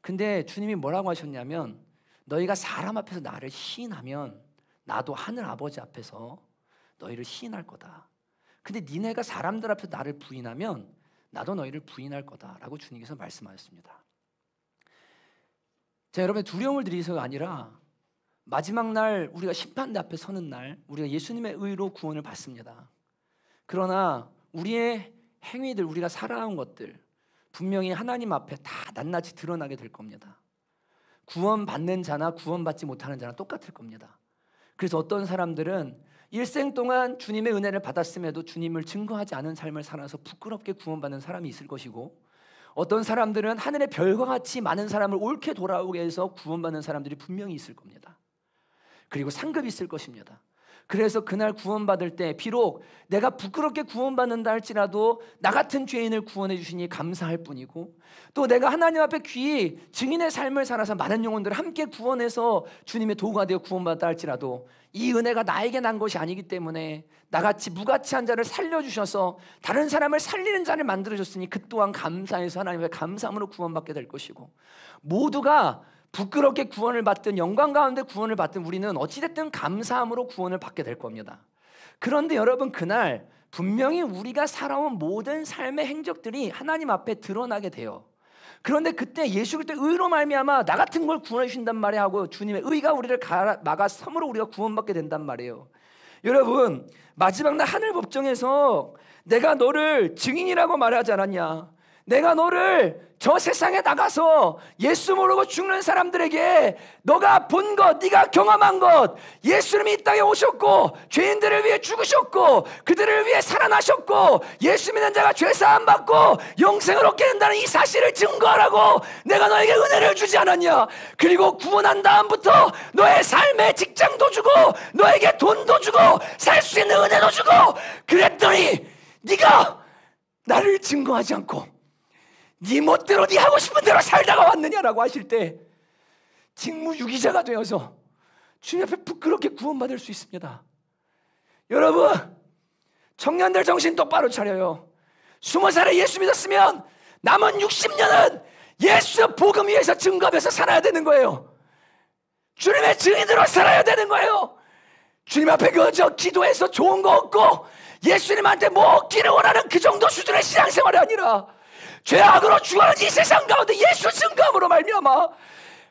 근데 주님이 뭐라고 하셨냐면 너희가 사람 앞에서 나를 시인하면 나도 하늘 아버지 앞에서 너희를 시인할 거다. 근데 니네가 사람들 앞에서 나를 부인하면 나도 너희를 부인할 거다라고 주님께서 말씀하셨습니다. 자, 여러분, 두려움을 드리서가 아니라 마지막 날 우리가 심판대 앞에 서는 날 우리가 예수님의 의로 구원을 받습니다. 그러나 우리의 행위들, 우리가 살아온 것들 분명히 하나님 앞에 다 낱낱이 드러나게 될 겁니다. 구원받는 자나 구원받지 못하는 자나 똑같을 겁니다. 그래서 어떤 사람들은 일생 동안 주님의 은혜를 받았음에도 주님을 증거하지 않은 삶을 살아서 부끄럽게 구원받는 사람이 있을 것이고, 어떤 사람들은 하늘의 별과 같이 많은 사람을 옳게 돌아오게 해서 구원받는 사람들이 분명히 있을 겁니다. 그리고 상급이 있을 것입니다. 그래서 그날 구원받을 때 비록 내가 부끄럽게 구원받는다 할지라도 나 같은 죄인을 구원해 주시니 감사할 뿐이고, 또 내가 하나님 앞에 귀히 증인의 삶을 살아서 많은 영혼들을 함께 구원해서 주님의 도구가 되어 구원받았다 할지라도 이 은혜가 나에게 난 것이 아니기 때문에 나같이 무가치한 자를 살려주셔서 다른 사람을 살리는 자를 만들어줬으니 그 또한 감사해서 하나님 앞에 감사함으로 구원받게 될 것이고, 모두가 부끄럽게 구원을 받든 영광 가운데 구원을 받든 우리는 어찌됐든 감사함으로 구원을 받게 될 겁니다. 그런데 여러분, 그날 분명히 우리가 살아온 모든 삶의 행적들이 하나님 앞에 드러나게 돼요. 그런데 그때 예수 그리스도의 의로 말미암아 나 같은 걸 구원해 주신단 말이야 하고 주님의 의가 우리를 막아 섬으로 우리가 구원받게 된단 말이에요. 여러분, 마지막 날 하늘 법정에서 내가 너를 증인이라고 말하지 않았냐? 내가 너를 저 세상에 나가서 예수 모르고 죽는 사람들에게 너가 본 것, 네가 경험한 것, 예수님이 이 땅에 오셨고 죄인들을 위해 죽으셨고 그들을 위해 살아나셨고 예수 믿는 자가 죄사함 받고 영생을 얻게 된다는 이 사실을 증거하라고 내가 너에게 은혜를 주지 않았냐? 그리고 구원한 다음부터 너의 삶에 직장도 주고 너에게 돈도 주고 살 수 있는 은혜도 주고 그랬더니 네가 나를 증거하지 않고 네 멋대로 네 하고 싶은 대로 살다가 왔느냐라고 하실 때 직무유기자가 되어서 주님 앞에 부끄럽게 구원받을 수 있습니다. 여러분, 청년들 정신 똑바로 차려요. 20살에 예수 믿었으면 남은 60년은 예수 복음 위에서 증거하면서 살아야 되는 거예요. 주님의 증인으로 살아야 되는 거예요. 주님 앞에 그저 기도해서 좋은 거 얻고 예수님한테 뭐 얻기를 원하는 그 정도 수준의 신앙생활이 아니라 죄악으로 죽어가는 이 세상 가운데 예수 증거함으로 말미암아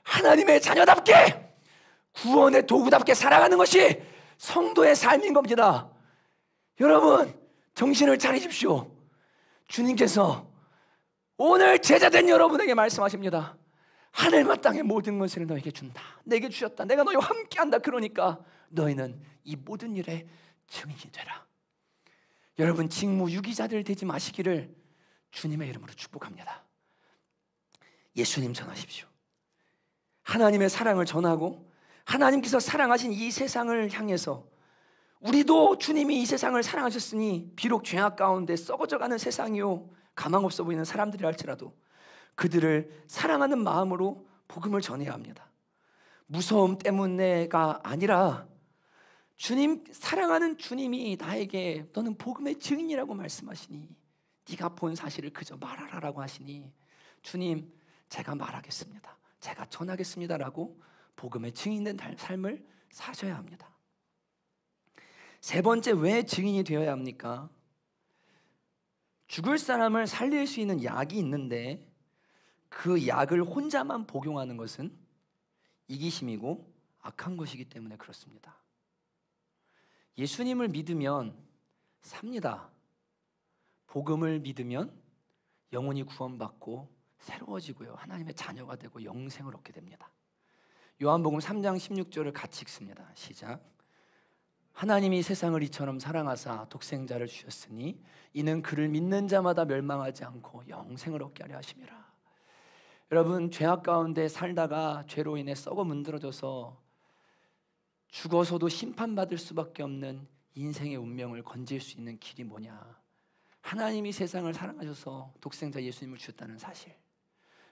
하나님의 자녀답게 구원의 도구답게 살아가는 것이 성도의 삶인 겁니다. 여러분, 정신을 차리십시오. 주님께서 오늘 제자된 여러분에게 말씀하십니다. 하늘과 땅의 모든 것을 너에게 준다. 내게 주셨다. 내가 너희와 함께한다. 그러니까 너희는 이 모든 일에 증인이 되라. 여러분, 직무유기자들 되지 마시기를 주님의 이름으로 축복합니다. 예수님 전하십시오. 하나님의 사랑을 전하고 하나님께서 사랑하신 이 세상을 향해서 우리도 주님이 이 세상을 사랑하셨으니 비록 죄악 가운데 썩어져가는 세상이요 가망없어 보이는 사람들이 할지라도 그들을 사랑하는 마음으로 복음을 전해야 합니다. 무서움 때문에가 아니라 주님, 사랑하는 주님이 나에게 너는 복음의 증인이라고 말씀하시니 네가 본 사실을 그저 말하라라고 하시니 주님, 제가 말하겠습니다. 제가 전하겠습니다라고 복음의 증인된 삶을 사셔야 합니다. 세 번째, 왜 증인이 되어야 합니까? 죽을 사람을 살릴 수 있는 약이 있는데 그 약을 혼자만 복용하는 것은 이기심이고 악한 것이기 때문에 그렇습니다. 예수님을 믿으면 삽니다. 복음을 믿으면 영혼이 구원받고 새로워지고요, 하나님의 자녀가 되고 영생을 얻게 됩니다. 요한복음 3장 16절을 같이 읽습니다. 시작. 하나님이 세상을 이처럼 사랑하사 독생자를 주셨으니 이는 그를 믿는 자마다 멸망하지 않고 영생을 얻게 하려 하심이라. 여러분, 죄악 가운데 살다가 죄로 인해 썩어 문드러져서 죽어서도 심판받을 수밖에 없는 인생의 운명을 건질 수 있는 길이 뭐냐? 하나님이 세상을 사랑하셔서 독생자 예수님을 주셨다는 사실,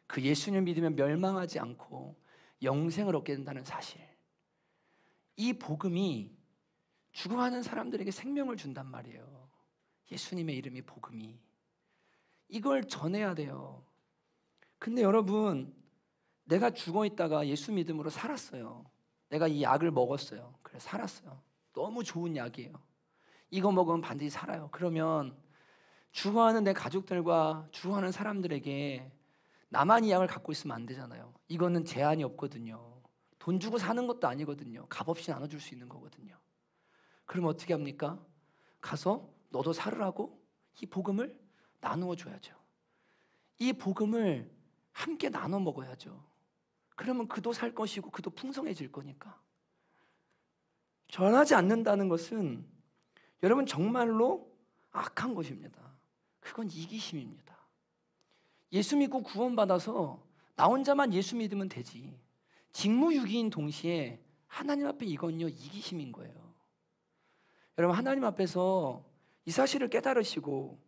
그 예수님을 믿으면 멸망하지 않고 영생을 얻게 된다는 사실, 이 복음이 죽어가는 사람들에게 생명을 준단 말이에요. 예수님의 이름이 복음이, 이걸 전해야 돼요. 근데 여러분, 내가 죽어 있다가 예수 믿음으로 살았어요. 내가 이 약을 먹었어요. 그래, 살았어요. 너무 좋은 약이에요. 이거 먹으면 반드시 살아요. 그러면 죽어가는 내 가족들과 죽어가는 사람들에게 나만 이 약을 갖고 있으면 안 되잖아요. 이거는 제한이 없거든요. 돈 주고 사는 것도 아니거든요. 값없이 나눠줄 수 있는 거거든요. 그럼 어떻게 합니까? 가서 너도 살으라고 이 복음을 나누어 줘야죠. 이 복음을 함께 나눠 먹어야죠. 그러면 그도 살 것이고 그도 풍성해질 거니까. 전하지 않는다는 것은 여러분 정말로 악한 것입니다. 그건 이기심입니다. 예수 믿고 구원받아서 나 혼자만 예수 믿으면 되지. 직무유기인 동시에 하나님 앞에 이건요 이기심인 거예요. 여러분, 하나님 앞에서 이 사실을 깨달으시고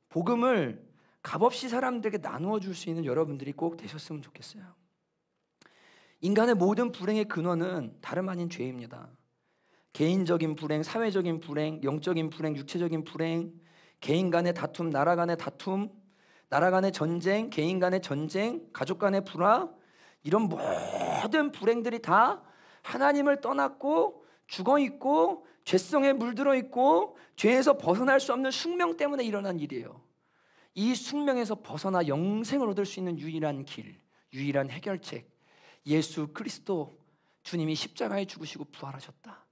복음을 값없이 사람들에게 나누어 줄 수 있는 여러분들이 꼭 되셨으면 좋겠어요. 인간의 모든 불행의 근원은 다름 아닌 죄입니다. 개인적인 불행, 사회적인 불행, 영적인 불행, 육체적인 불행, 개인 간의 다툼, 나라 간의 다툼, 나라 간의 전쟁, 개인 간의 전쟁, 가족 간의 불화, 이런 모든 불행들이 다 하나님을 떠났고 죽어있고 죄성에 물들어 있고 죄에서 벗어날 수 없는 숙명 때문에 일어난 일이에요. 이 숙명에서 벗어나 영생을 얻을 수 있는 유일한 길, 유일한 해결책, 예수 그리스도 주님이 십자가에 죽으시고 부활하셨다.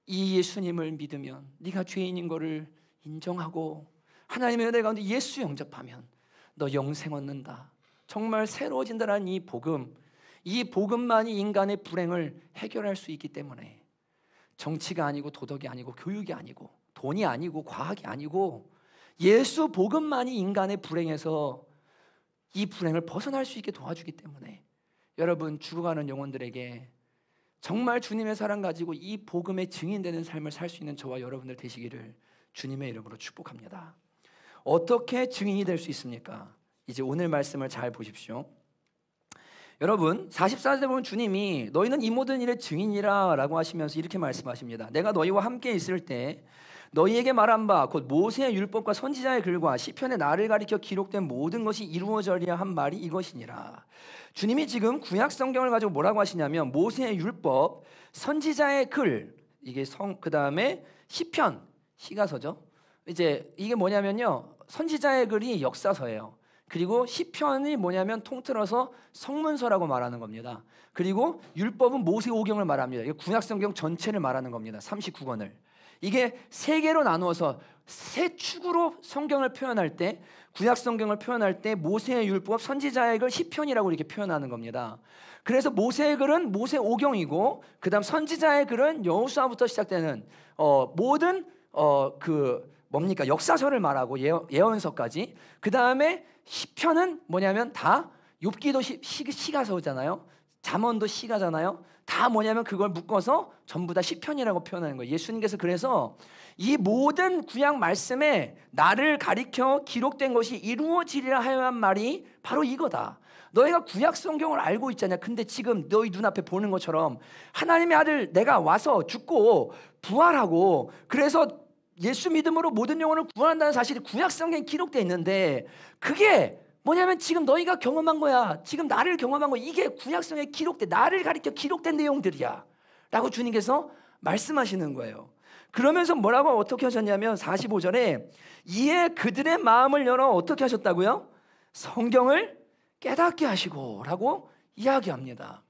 이 예수님을 믿으면, 네가 죄인인 것을 인정하고 하나님의 은혜 가운데 예수 영접하면 너 영생 얻는다. 정말 새로워진다라는 이 복음, 이 복음만이 인간의 불행을 해결할 수 있기 때문에 정치가 아니고 도덕이 아니고 교육이 아니고 돈이 아니고 과학이 아니고 예수 복음만이 인간의 불행에서 이 불행을 벗어날 수 있게 도와주기 때문에 여러분, 죽어가는 영혼들에게 정말 주님의 사랑 가지고 이 복음의 증인되는 삶을 살 수 있는 저와 여러분들 되시기를 주님의 이름으로 축복합니다. 어떻게 증인이 될 수 있습니까? 이제 오늘 말씀을 잘 보십시오. 여러분, 44절에 보면 주님이 너희는 이 모든 일의 증인이라 라고 하시면서 이렇게 말씀하십니다. 내가 너희와 함께 있을 때 너희에게 말한 바 곧 모세의 율법과 선지자의 글과 시편의 나를 가리켜 기록된 모든 것이 이루어져야 한 말이 이것이니라. 주님이 지금 구약 성경을 가지고 뭐라고 하시냐면 모세의 율법, 선지자의 글, 이게 그 다음에 시편, 시가서죠. 이제 이게 뭐냐면요, 선지자의 글이 역사서예요. 그리고 시편이 뭐냐면 통틀어서 성문서라고 말하는 겁니다. 그리고 율법은 모세오경을 말합니다. 이게 구약 성경 전체를 말하는 겁니다. 39권을. 이게 세 개로 나누어서 세 축으로 성경을 표현할 때, 구약 성경을 표현할 때 모세의 율법, 선지자의 글, 시편이라고 이렇게 표현하는 겁니다. 그래서 모세의 글은 모세오경이고, 그다음 선지자의 글은 여호수아부터 시작되는 모든 뭡니까, 역사서를 말하고 예언서까지. 그 다음에 시편은 뭐냐면 다 욥기도 시가서잖아요. 잠언도 시가잖아요. 다 뭐냐면 그걸 묶어서 전부 다 시편이라고 표현하는 거예요. 예수님께서 그래서 이 모든 구약 말씀에 나를 가리켜 기록된 것이 이루어지리라 하여 한 말이 바로 이거다. 너희가 구약 성경을 알고 있잖냐. 근데 지금 너희 눈앞에 보는 것처럼 하나님의 아들 내가 와서 죽고 부활하고 그래서 예수 믿음으로 모든 영혼을 구원한다는 사실이 구약 성경에 기록되어 있는데, 그게 뭐냐면 지금 너희가 경험한 거야. 지금 나를 경험한 거야. 이게 구약 성경에 기록된, 나를 가리켜 기록된 내용들이야 라고 주님께서 말씀하시는 거예요. 그러면서 뭐라고 어떻게 하셨냐면 45절에 이에 그들의 마음을 열어 어떻게 하셨다고요? 성경을 깨닫게 하시고 라고 이야기합니다.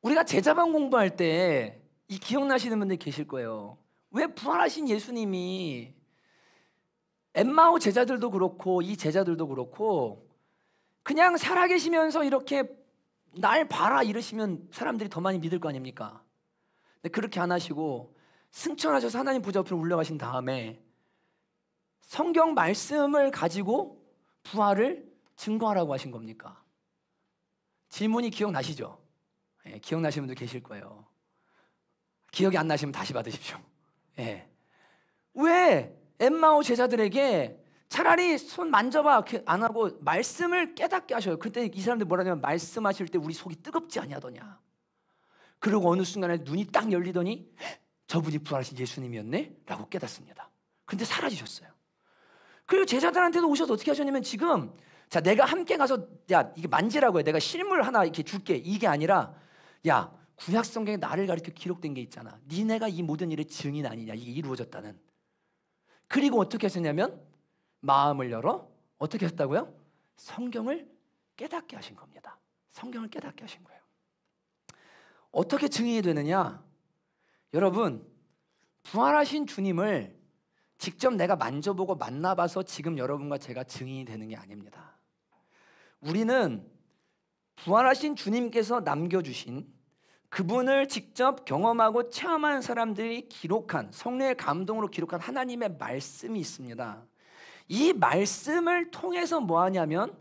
우리가 제자반 공부할 때 이 기억나시는 분들 계실 거예요. 왜 부활하신 예수님이 엠마오 제자들도 그렇고 이 제자들도 그렇고 그냥 살아계시면서 이렇게 날 봐라 이러시면 사람들이 더 많이 믿을 거 아닙니까? 근데 그렇게 안 하시고 승천하셔서 하나님 보좌 앞으로 올라가신 다음에 성경 말씀을 가지고 부활을 증거하라고 하신 겁니까? 질문이 기억나시죠? 네, 기억나시는 분들 계실 거예요. 기억이 안 나시면 다시 받으십시오. 예. 왜 엠마오 제자들에게 차라리 손 만져봐 안 하고 말씀을 깨닫게 하셔요? 그때 이 사람들 뭐라냐면 말씀하실 때 우리 속이 뜨겁지 아니하더냐. 그리고 어느 순간에 눈이 딱 열리더니 저분이 부활하신 예수님이었네? 라고 깨닫습니다. 근데 사라지셨어요. 그리고 제자들한테도 오셔서 어떻게 하셨냐면 지금 자 내가 함께 가서 야 이게 만지라고 해. 내가 실물 하나 이렇게 줄게. 이게 아니라 야 구약 성경에 나를 가리켜 기록된 게 있잖아. 니네가 이 모든 일의 증인 아니냐. 이게 이루어졌다는. 그리고 어떻게 하셨냐면 마음을 열어 어떻게 했다고요? 성경을 깨닫게 하신 겁니다. 성경을 깨닫게 하신 거예요. 어떻게 증인이 되느냐? 여러분, 부활하신 주님을 직접 내가 만져보고 만나봐서 지금 여러분과 제가 증인이 되는 게 아닙니다. 우리는 부활하신 주님께서 남겨주신 그분을 직접 경험하고 체험한 사람들이 기록한 성령의 감동으로 기록한 하나님의 말씀이 있습니다. 이 말씀을 통해서 뭐 하냐면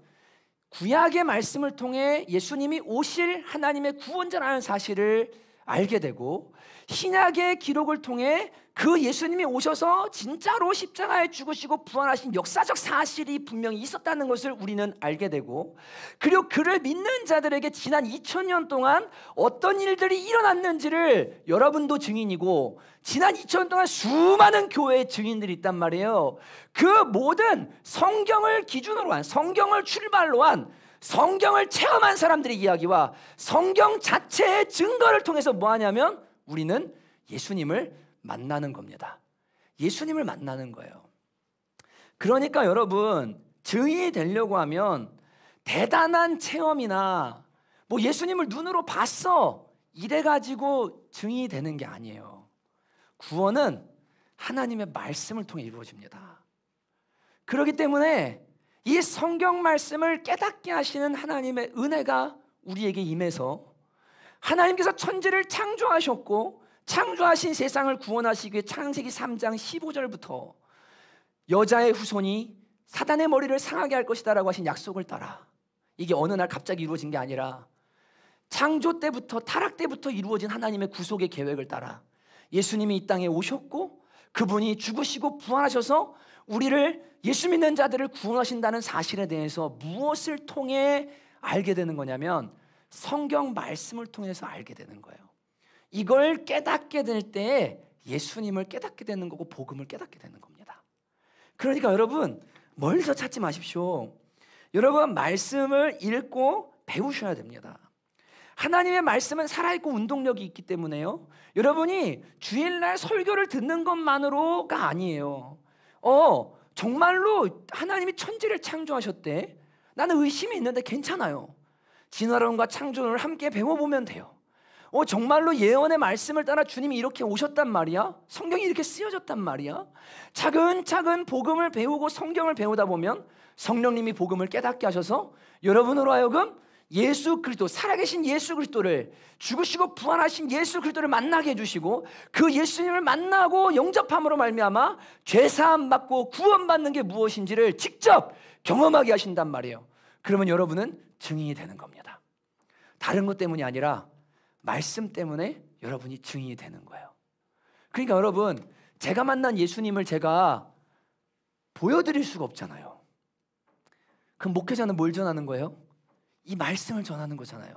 구약의 말씀을 통해 예수님이 오실 하나님의 구원자라는 사실을 알게 되고 신약의 기록을 통해 그 예수님이 오셔서 진짜로 십자가에 죽으시고 부활하신 역사적 사실이 분명히 있었다는 것을 우리는 알게 되고 그리고 그를 믿는 자들에게 지난 2000년 동안 어떤 일들이 일어났는지를 여러분도 증인이고 지난 2000년 동안 수많은 교회의 증인들이 있단 말이에요. 그 모든 성경을 기준으로 한 성경을 출발로 한 성경을 체험한 사람들의 이야기와 성경 자체의 증거를 통해서 뭐 하냐면 우리는 예수님을 만나는 겁니다. 예수님을 만나는 거예요. 그러니까 여러분, 증인이 되려고 하면 대단한 체험이나 뭐 예수님을 눈으로 봤어 이래가지고 증인이 되는 게 아니에요. 구원은 하나님의 말씀을 통해 이루어집니다. 그렇기 때문에 이 성경 말씀을 깨닫게 하시는 하나님의 은혜가 우리에게 임해서 하나님께서 천지를 창조하셨고 창조하신 세상을 구원하시기 위해 창세기 3장 15절부터 여자의 후손이 사단의 머리를 상하게 할 것이다 라고 하신 약속을 따라, 이게 어느 날 갑자기 이루어진 게 아니라 창조 때부터, 타락 때부터 이루어진 하나님의 구속의 계획을 따라 예수님이 이 땅에 오셨고 그분이 죽으시고 부활하셔서 우리를, 예수 믿는 자들을 구원하신다는 사실에 대해서 무엇을 통해 알게 되는 거냐면 성경 말씀을 통해서 알게 되는 거예요. 이걸 깨닫게 될 때 예수님을 깨닫게 되는 거고 복음을 깨닫게 되는 겁니다. 그러니까 여러분, 멀리서 찾지 마십시오. 여러분, 말씀을 읽고 배우셔야 됩니다. 하나님의 말씀은 살아있고 운동력이 있기 때문에요, 여러분이 주일날 설교를 듣는 것만으로가 아니에요. 정말로 하나님이 천지를 창조하셨대, 나는 의심이 있는데 괜찮아요. 진화론과 창조론을 함께 배워보면 돼요. 정말로 예언의 말씀을 따라 주님이 이렇게 오셨단 말이야? 성경이 이렇게 쓰여졌단 말이야? 차근차근 복음을 배우고 성경을 배우다 보면 성령님이 복음을 깨닫게 하셔서 여러분으로 하여금 예수 그리스도, 살아계신 예수 그리스도를, 죽으시고 부활하신 예수 그리스도를 만나게 해주시고 그 예수님을 만나고 영접함으로 말미암아 죄사함 받고 구원받는 게 무엇인지를 직접 경험하게 하신단 말이에요. 그러면 여러분은 증인이 되는 겁니다. 다른 것 때문이 아니라 말씀 때문에 여러분이 증인이 되는 거예요. 그러니까 여러분, 제가 만난 예수님을 제가 보여드릴 수가 없잖아요. 그럼 목회자는 뭘 전하는 거예요? 이 말씀을 전하는 거잖아요.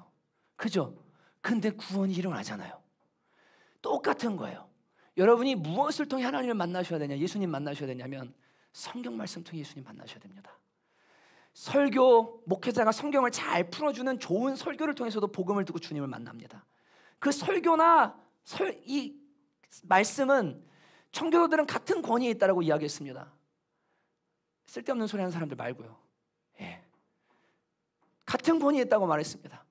그죠? 근데 구원이 일어나잖아요. 똑같은 거예요. 여러분이 무엇을 통해 하나님을 만나셔야 되냐, 예수님 만나셔야 되냐면 성경 말씀 통해 예수님 만나셔야 됩니다. 설교, 목회자가 성경을 잘 풀어주는 좋은 설교를 통해서도 복음을 듣고 주님을 만납니다. 그 설교나 이 말씀은 청교도들은 같은 권위에 있다라고 이야기했습니다. 쓸데없는 소리 하는 사람들 말고요. 같은 권위에 있다고 말했습니다.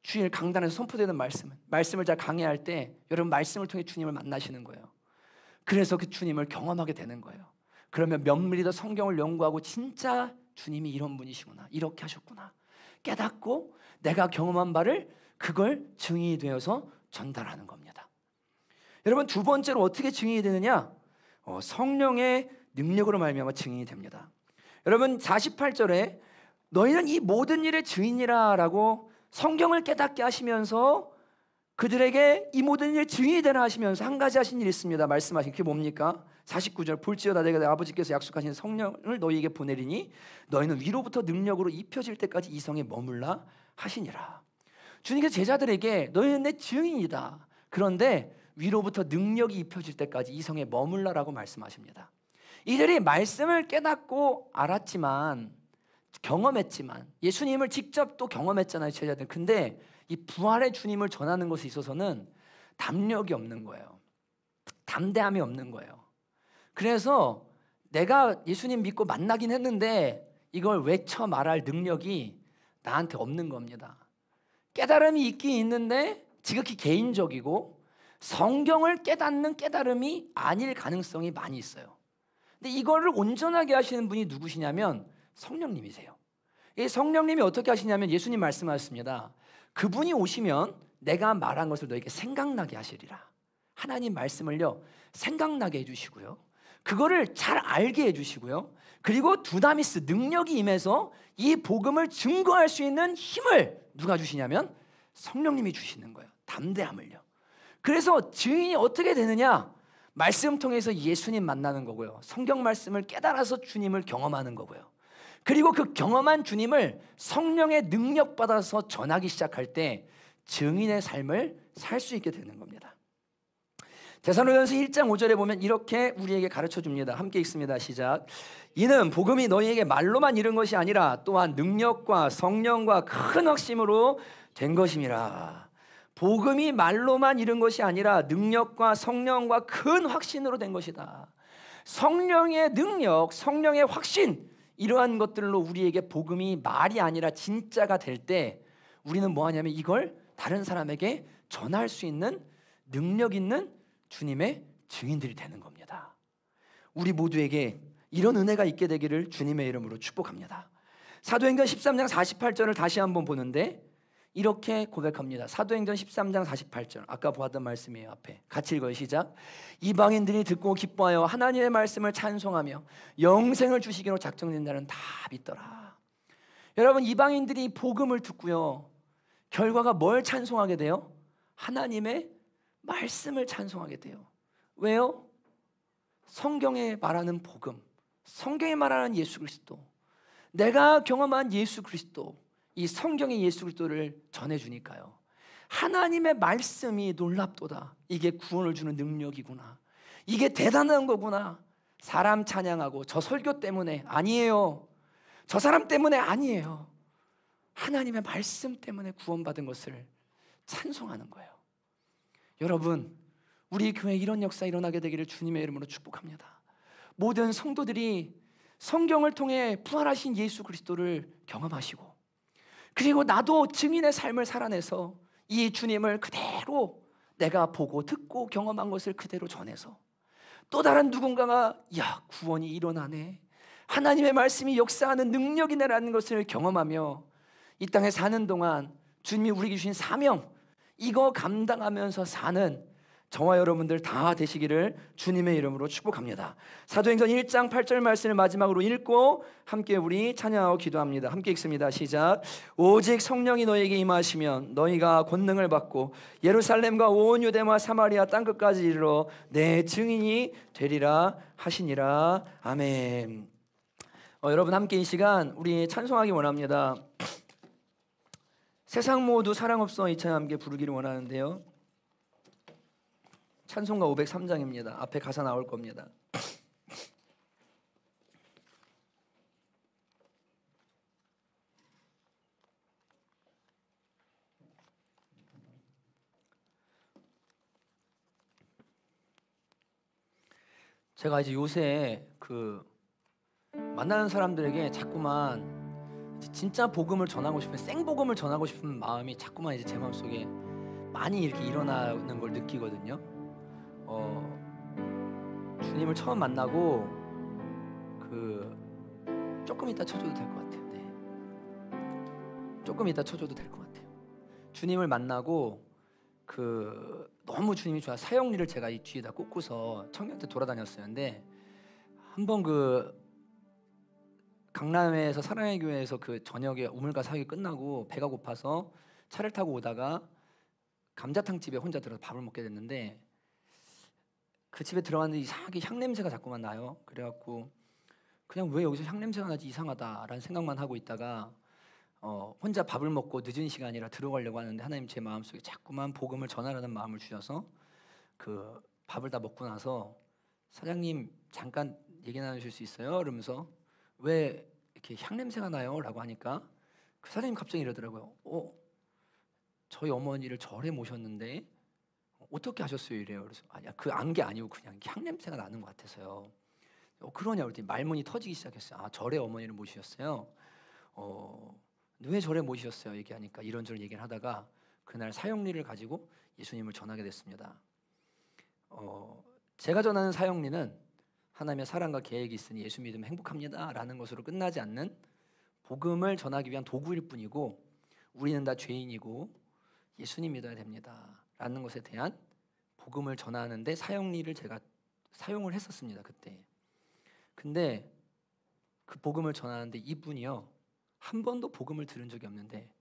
주일 강단에서 선포되는 말씀을 잘 강해할 때 여러분 말씀을 통해 주님을 만나시는 거예요. 그래서 그 주님을 경험하게 되는 거예요. 그러면 면밀히 더 성경을 연구하고 진짜 주님이 이런 분이시구나, 이렇게 하셨구나 깨닫고 내가 경험한 바를 그걸 증인이 되어서 전달하는 겁니다. 여러분, 두 번째로 어떻게 증인이 되느냐? 성령의 능력으로 말미암아 증인이 됩니다. 여러분, 48절에 너희는 이 모든 일의 증인이라 라고 성경을 깨닫게 하시면서 그들에게 이 모든 일의 증인이 되라 하시면서 한 가지 하신 일이 있습니다. 말씀하신 그게 뭡니까? 49절, 볼지어다 내가 내 아버지께서 약속하신 성령을 너희에게 보내리니 너희는 위로부터 능력으로 입혀질 때까지 이 성에 머물라 하시니라. 주님께서 제자들에게 너희는 내 증인이다, 그런데 위로부터 능력이 입혀질 때까지 이 성에 머물라라고 말씀하십니다. 이들이 말씀을 깨닫고 알았지만, 경험했지만, 예수님을 직접 또 경험했잖아요, 제자들. 근데 이 부활의 주님을 전하는 것에 있어서는 담력이 없는 거예요. 담대함이 없는 거예요. 그래서 내가 예수님 믿고 만나긴 했는데 이걸 외쳐 말할 능력이 나한테 없는 겁니다. 깨달음이 있긴 있는데 지극히 개인적이고 성경을 깨닫는 깨달음이 아닐 가능성이 많이 있어요. 근데 이거를 온전하게 하시는 분이 누구시냐면 성령님이세요. 이 성령님이 어떻게 하시냐면 예수님 말씀하셨습니다. 그분이 오시면 내가 말한 것을 너에게 생각나게 하시리라. 하나님 말씀을요 생각나게 해주시고요, 그거를 잘 알게 해주시고요, 그리고 두나미스, 능력이 임해서 이 복음을 증거할 수 있는 힘을 누가 주시냐면 성령님이 주시는 거예요. 담대함을요. 그래서 증인이 어떻게 되느냐? 말씀 통해서 예수님 만나는 거고요, 성경 말씀을 깨달아서 주님을 경험하는 거고요, 그리고 그 경험한 주님을 성령의 능력 받아서 전하기 시작할 때 증인의 삶을 살 수 있게 되는 겁니다. 데살로니가서 1장 5절에 보면 이렇게 우리에게 가르쳐 줍니다. 함께 읽습니다. 시작. 이는 복음이 너희에게 말로만 이른 것이 아니라 또한 능력과 성령과 큰 확심으로 된 것임이라. 복음이 말로만 이른 것이 아니라 능력과 성령과 큰 확신으로 된 것이다. 성령의 능력, 성령의 확신, 이러한 것들로 우리에게 복음이 말이 아니라 진짜가 될 때 우리는 뭐 하냐면 이걸 다른 사람에게 전할 수 있는 능력 있는 주님의 증인들이 되는 겁니다. 우리 모두에게 이런 은혜가 있게 되기를 주님의 이름으로 축복합니다. 사도행전 13장 48절을 다시 한번 보는데 이렇게 고백합니다. 사도행전 13장 48절, 아까 보았던 말씀이에요. 앞에 같이 읽어요. 시작. 이방인들이 듣고 기뻐하여 하나님의 말씀을 찬송하며 영생을 주시기로 작정된 자는 다 믿더라. 여러분, 이방인들이 복음을 듣고요, 결과가 뭘 찬송하게 돼요? 하나님의 말씀을 찬송하게 돼요. 왜요? 성경에 말하는 복음, 성경에 말하는 예수 그리스도, 내가 경험한 예수 그리스도, 이 성경의 예수 그리스도를 전해주니까요, 하나님의 말씀이 놀랍도다. 이게 구원을 주는 능력이구나, 이게 대단한 거구나. 사람 찬양하고 저 설교 때문에 아니에요, 저 사람 때문에 아니에요. 하나님의 말씀 때문에 구원받은 것을 찬송하는 거예요. 여러분, 우리 교회에 이런 역사 일어나게 되기를 주님의 이름으로 축복합니다. 모든 성도들이 성경을 통해 부활하신 예수 그리스도를 경험하시고, 그리고 나도 증인의 삶을 살아내서 이 주님을 그대로 내가 보고 듣고 경험한 것을 그대로 전해서 또 다른 누군가가 야, 구원이 일어나네, 하나님의 말씀이 역사하는 능력이네라는 것을 경험하며 이 땅에 사는 동안 주님이 우리에게 주신 사명, 이거 감당하면서 사는 저와 여러분들 다 되시기를 주님의 이름으로 축복합니다. 사도행전 1장 8절 말씀을 마지막으로 읽고 함께 우리 찬양하고 기도합니다. 함께 읽습니다. 시작. 오직 성령이 너희에게 임하시면 너희가 권능을 받고 예루살렘과 온 유대와 사마리아 땅끝까지 이르러 내 증인이 되리라 하시니라. 아멘. 여러분, 함께 이 시간 우리 찬송하기 원합니다. 세상 모두 사랑 없어 이 찬양 함께 부르기를 원하는데요, 찬송가 503장입니다. 앞에 가사 나올 겁니다. 제가 이제 요새 만나는 사람들에게 자꾸만 진짜 복음을 전하고 싶은, 생복음을 전하고 싶은 마음이 자꾸만 이제 제 마음속에 많이 이렇게 일어나는 걸 느끼거든요. 주님을 처음 만나고 조금 이따 쳐줘도 될 것 같아요. 네. 조금 이따 쳐줘도 될 것 같아요. 주님을 만나고 너무 주님이 좋아 사형리를 제가 이 뒤에다 꽂고서 청년 때 돌아다녔어요. 근데 한번 강남에서 사랑의 교회에서 저녁에 우물가 사역이 끝나고 배가 고파서 차를 타고 오다가 감자탕 집에 혼자 들어서 밥을 먹게 됐는데, 그 집에 들어갔는데 이상하게 향 냄새가 자꾸만 나요. 그래갖고 그냥 왜 여기서 향 냄새가 나지, 이상하다라는 생각만 하고 있다가 혼자 밥을 먹고 늦은 시간이라 들어가려고 하는데 하나님 제 마음속에 자꾸만 복음을 전하라는 마음을 주셔서 밥을 다 먹고 나서 사장님 잠깐 얘기 나누실 수 있어요? 이러면서 왜 이렇게 향 냄새가 나요? 라고 하니까 그 사장님 갑자기 이러더라고요. 저희 어머니를 절에 모셨는데 어떻게 하셨어요? 이래요. 그래서 아니야, 안 게 아니고 그냥 향 냄새가 나는 것 같아서요. 그러냐 그랬더니 말문이 터지기 시작했어요. 절에 어머니를 모시셨어요. 왜 절에 모시셨어요? 얘기하니까 이런저런 얘기를 하다가 그날 사형리를 가지고 예수님을 전하게 됐습니다. 제가 전하는 사형리는 하나님의 사랑과 계획이 있으니 예수 믿으면 행복합니다 라는 것으로 끝나지 않는 복음을 전하기 위한 도구일 뿐이고, 우리는 다 죄인이고 예수님 믿어야 됩니다 라는 것에 대한 복음을 전하는데 사형리를 제가 사용을 했었습니다 그때. 근데 그 복음을 전하는데 이분이요, 한 번도 복음을 들은 적이 없는데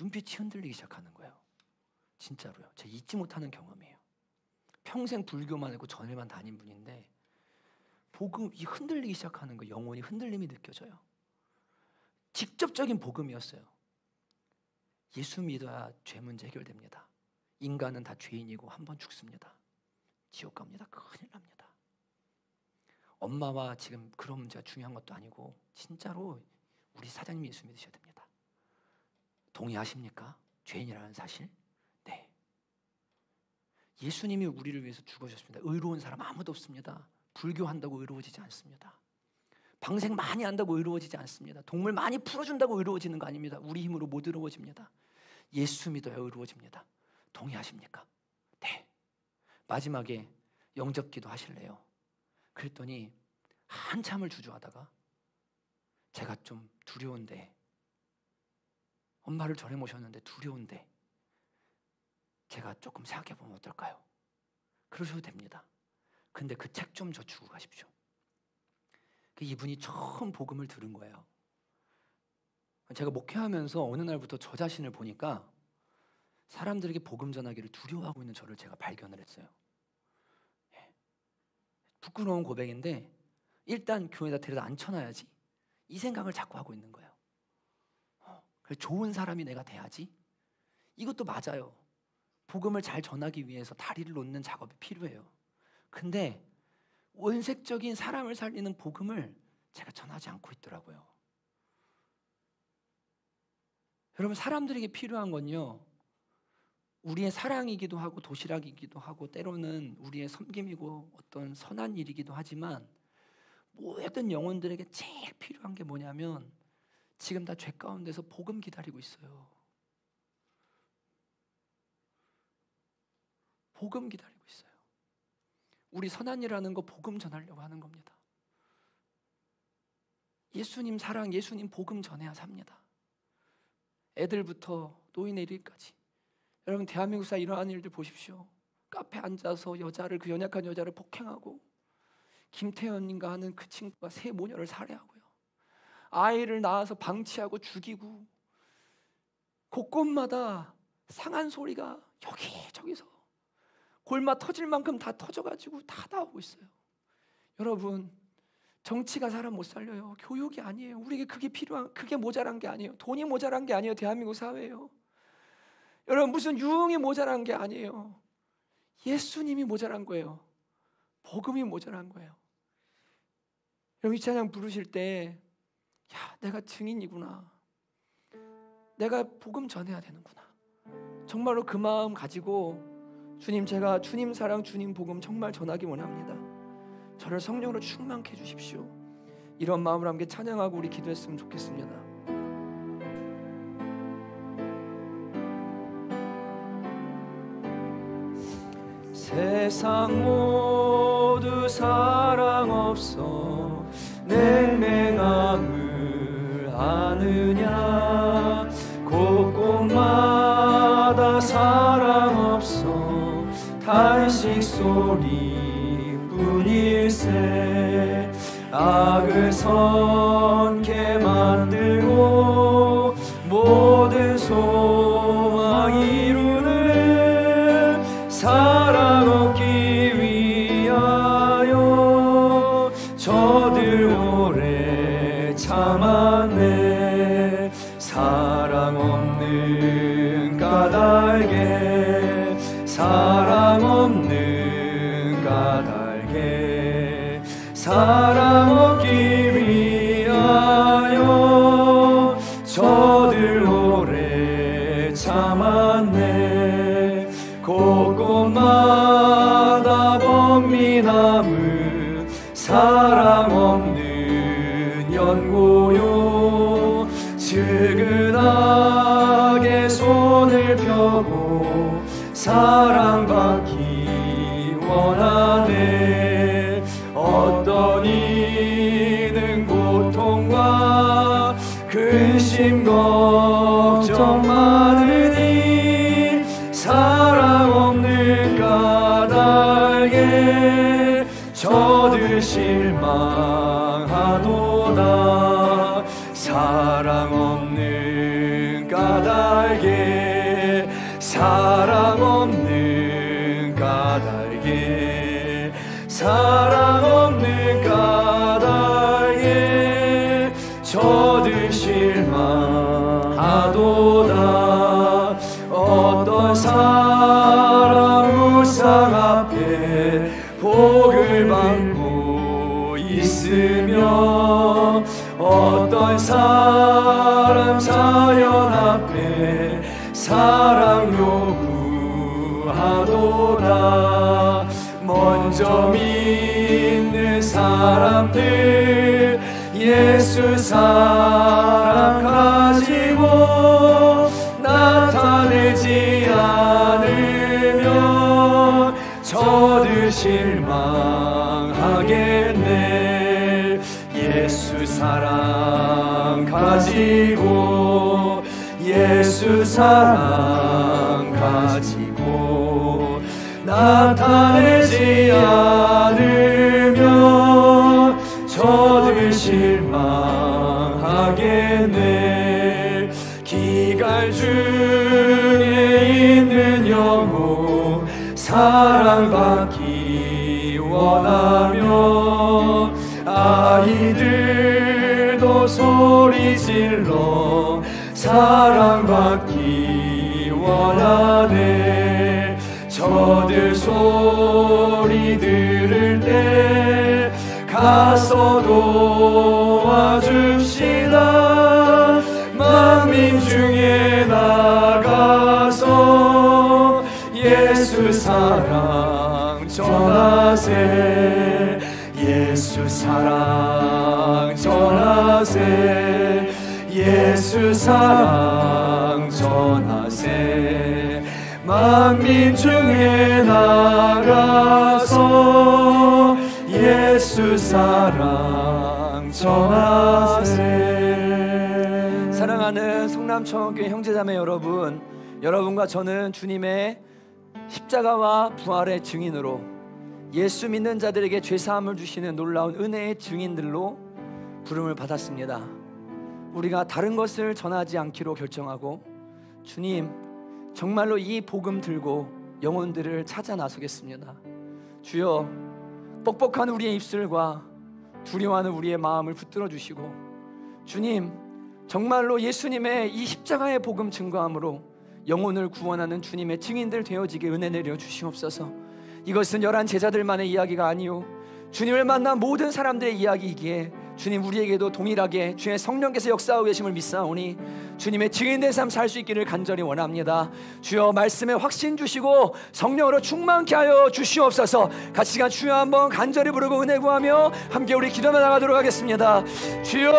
눈빛이 흔들리기 시작하는 거예요. 진짜로요. 제가 잊지 못하는 경험이에요. 평생 불교만 하고 전에만 다닌 분인데 복음이 흔들리기 시작하는 거, 영혼이 흔들림이 느껴져요. 직접적인 복음이었어요. 예수 믿어야 죄 문제 해결됩니다. 인간은 다 죄인이고 한 번 죽습니다. 지옥 갑니다. 큰일 납니다. 엄마와 지금 그런 문제가 중요한 것도 아니고 진짜로 우리 사장님 예수 믿으셔야 됩니다. 동의하십니까? 죄인이라는 사실? 네. 예수님이 우리를 위해서 죽으셨습니다. 의로운 사람 아무도 없습니다. 불교한다고 의로워지지 않습니다. 방생 많이 한다고 의로워지지 않습니다. 동물 많이 풀어준다고 의로워지는 거 아닙니다. 우리 힘으로 못 의로워집니다. 예수 믿어야 의로워집니다. 동의하십니까? 네. 마지막에 영접기도 하실래요? 그랬더니 한참을 주저하다가 제가 좀 두려운데, 엄마를 절에 모셨는데 두려운데 제가 조금 생각해보면 어떨까요? 그러셔도 됩니다. 근데 그 책 좀 저 주고 가십시오. 이분이 처음 복음을 들은 거예요. 제가 목회하면서 어느 날부터 저 자신을 보니까 사람들에게 복음 전하기를 두려워하고 있는 저를 제가 발견을 했어요. 부끄러운 고백인데 일단 교회에다 데려다 앉혀놔야지, 이 생각을 자꾸 하고 있는 거예요. 좋은 사람이 내가 돼야지. 이것도 맞아요. 복음을 잘 전하기 위해서 다리를 놓는 작업이 필요해요. 근데 원색적인 사람을 살리는 복음을 제가 전하지 않고 있더라고요. 여러분, 사람들에게 필요한 건요, 우리의 사랑이기도 하고 도시락이기도 하고 때로는 우리의 섬김이고 어떤 선한 일이기도 하지만 모든 영혼들에게 제일 필요한 게 뭐냐면 지금 다 죄 가운데서 복음 기다리고 있어요. 복음 기다리고 있어요. 우리 선한 일하는 거 복음 전하려고 하는 겁니다. 예수님 사랑, 예수님 복음 전해야 삽니다. 애들부터 노인에 이르기까지. 여러분, 대한민국 사회 이러한 일들 보십시오. 카페 앉아서 여자를, 그 연약한 여자를 폭행하고, 김태현인가 하는 그 친구가 새 모녀를 살해하고요, 아이를 낳아서 방치하고 죽이고, 곳곳마다 상한 소리가 여기저기서 골마 터질 만큼 다 터져가지고 다 나오고 있어요. 여러분, 정치가 사람 못 살려요. 교육이 아니에요. 우리에게 그게 모자란 게 아니에요. 돈이 모자란 게 아니에요. 대한민국 사회예요. 여러분, 무슨 유흥이 모자란 게 아니에요. 예수님이 모자란 거예요. 복음이 모자란 거예요. 여러분, 이 찬양 부르실 때, 야, 내가 증인이구나, 내가 복음 전해야 되는구나, 정말로 그 마음 가지고 주님, 제가 주님 사랑, 주님 복음 정말 전하기 원합니다. 저를 성령으로 충만케 해주십시오. 이런 마음으로 함께 찬양하고 우리 기도했으면 좋겠습니다. 세상 모두 사랑 없어 냉랭함을 아느냐, 곳곳마다 사랑 없어 탄식 소리뿐일세. 악을 선케 만들고 모든 소망 이루는 사랑 얻기 위하여 저들 오래 참았네. 사랑 없는 까닭에, 사랑 없는 까닭에, 사랑 얻기 위하여 저들 오래 참았네. 곳곳마다 범민함은 사랑 없는 연고요. 측은하게 손을 펴고 사랑받기 원하네. 어떤 이는 고통과 근심 걱정 많으니 사랑 없는 까닭에 저들 실망하도다. 사랑 없는 까닭에, 사랑 없는 까닭에, 사랑 없는 까닭에 저들 실망하도다. 어떤 사람 우상 앞에 가지구나. 먼저 믿는 사람들 예수 사랑 가지고 나타내지 않으면 저들 실망하겠네. 예수 사랑 가지고 예수 사랑 가지고 나타내지 않으면 저들 실망하겠네. 기갈 중에 있는 영혼 사랑받기 원하며 아이들도 소리질러 사랑받기 원하네. 저들 소리 들을 때 가서 도와줍시다. 만민 중에 나가서 예수 사랑 전하세. 예수 사랑 전하세. 예수 사랑 전하세. 만민 중에 나가서 예수 사랑 전하세. 사랑하는 성남청교회 형제자매 여러분, 여러분과 저는 주님의 십자가와 부활의 증인으로 예수 믿는 자들에게 죄사함을 주시는 놀라운 은혜의 증인들로 부름을 받았습니다. 우리가 다른 것을 전하지 않기로 결정하고 주님, 정말로 이 복음 들고 영혼들을 찾아 나서겠습니다. 주여, 뻑뻑한 우리의 입술과 두려워하는 우리의 마음을 붙들어 주시고, 주님, 정말로 예수님의 이 십자가의 복음 증거함으로 영혼을 구원하는 주님의 증인들 되어지게 은혜 내려 주시옵소서. 이것은 11 제자들만의 이야기가 아니요 주님을 만난 모든 사람들의 이야기이기에 주님, 우리에게도 동일하게 주의 성령께서 역사하고 계심을 믿사오니 주님의 증인된 삶 살 수 있기를 간절히 원합니다. 주여, 말씀에 확신 주시고 성령으로 충만케 하여 주시옵소서. 같이 시간 주여 한번 간절히 부르고 은혜 구하며 함께 우리 기도해 나가도록 하겠습니다. 주여,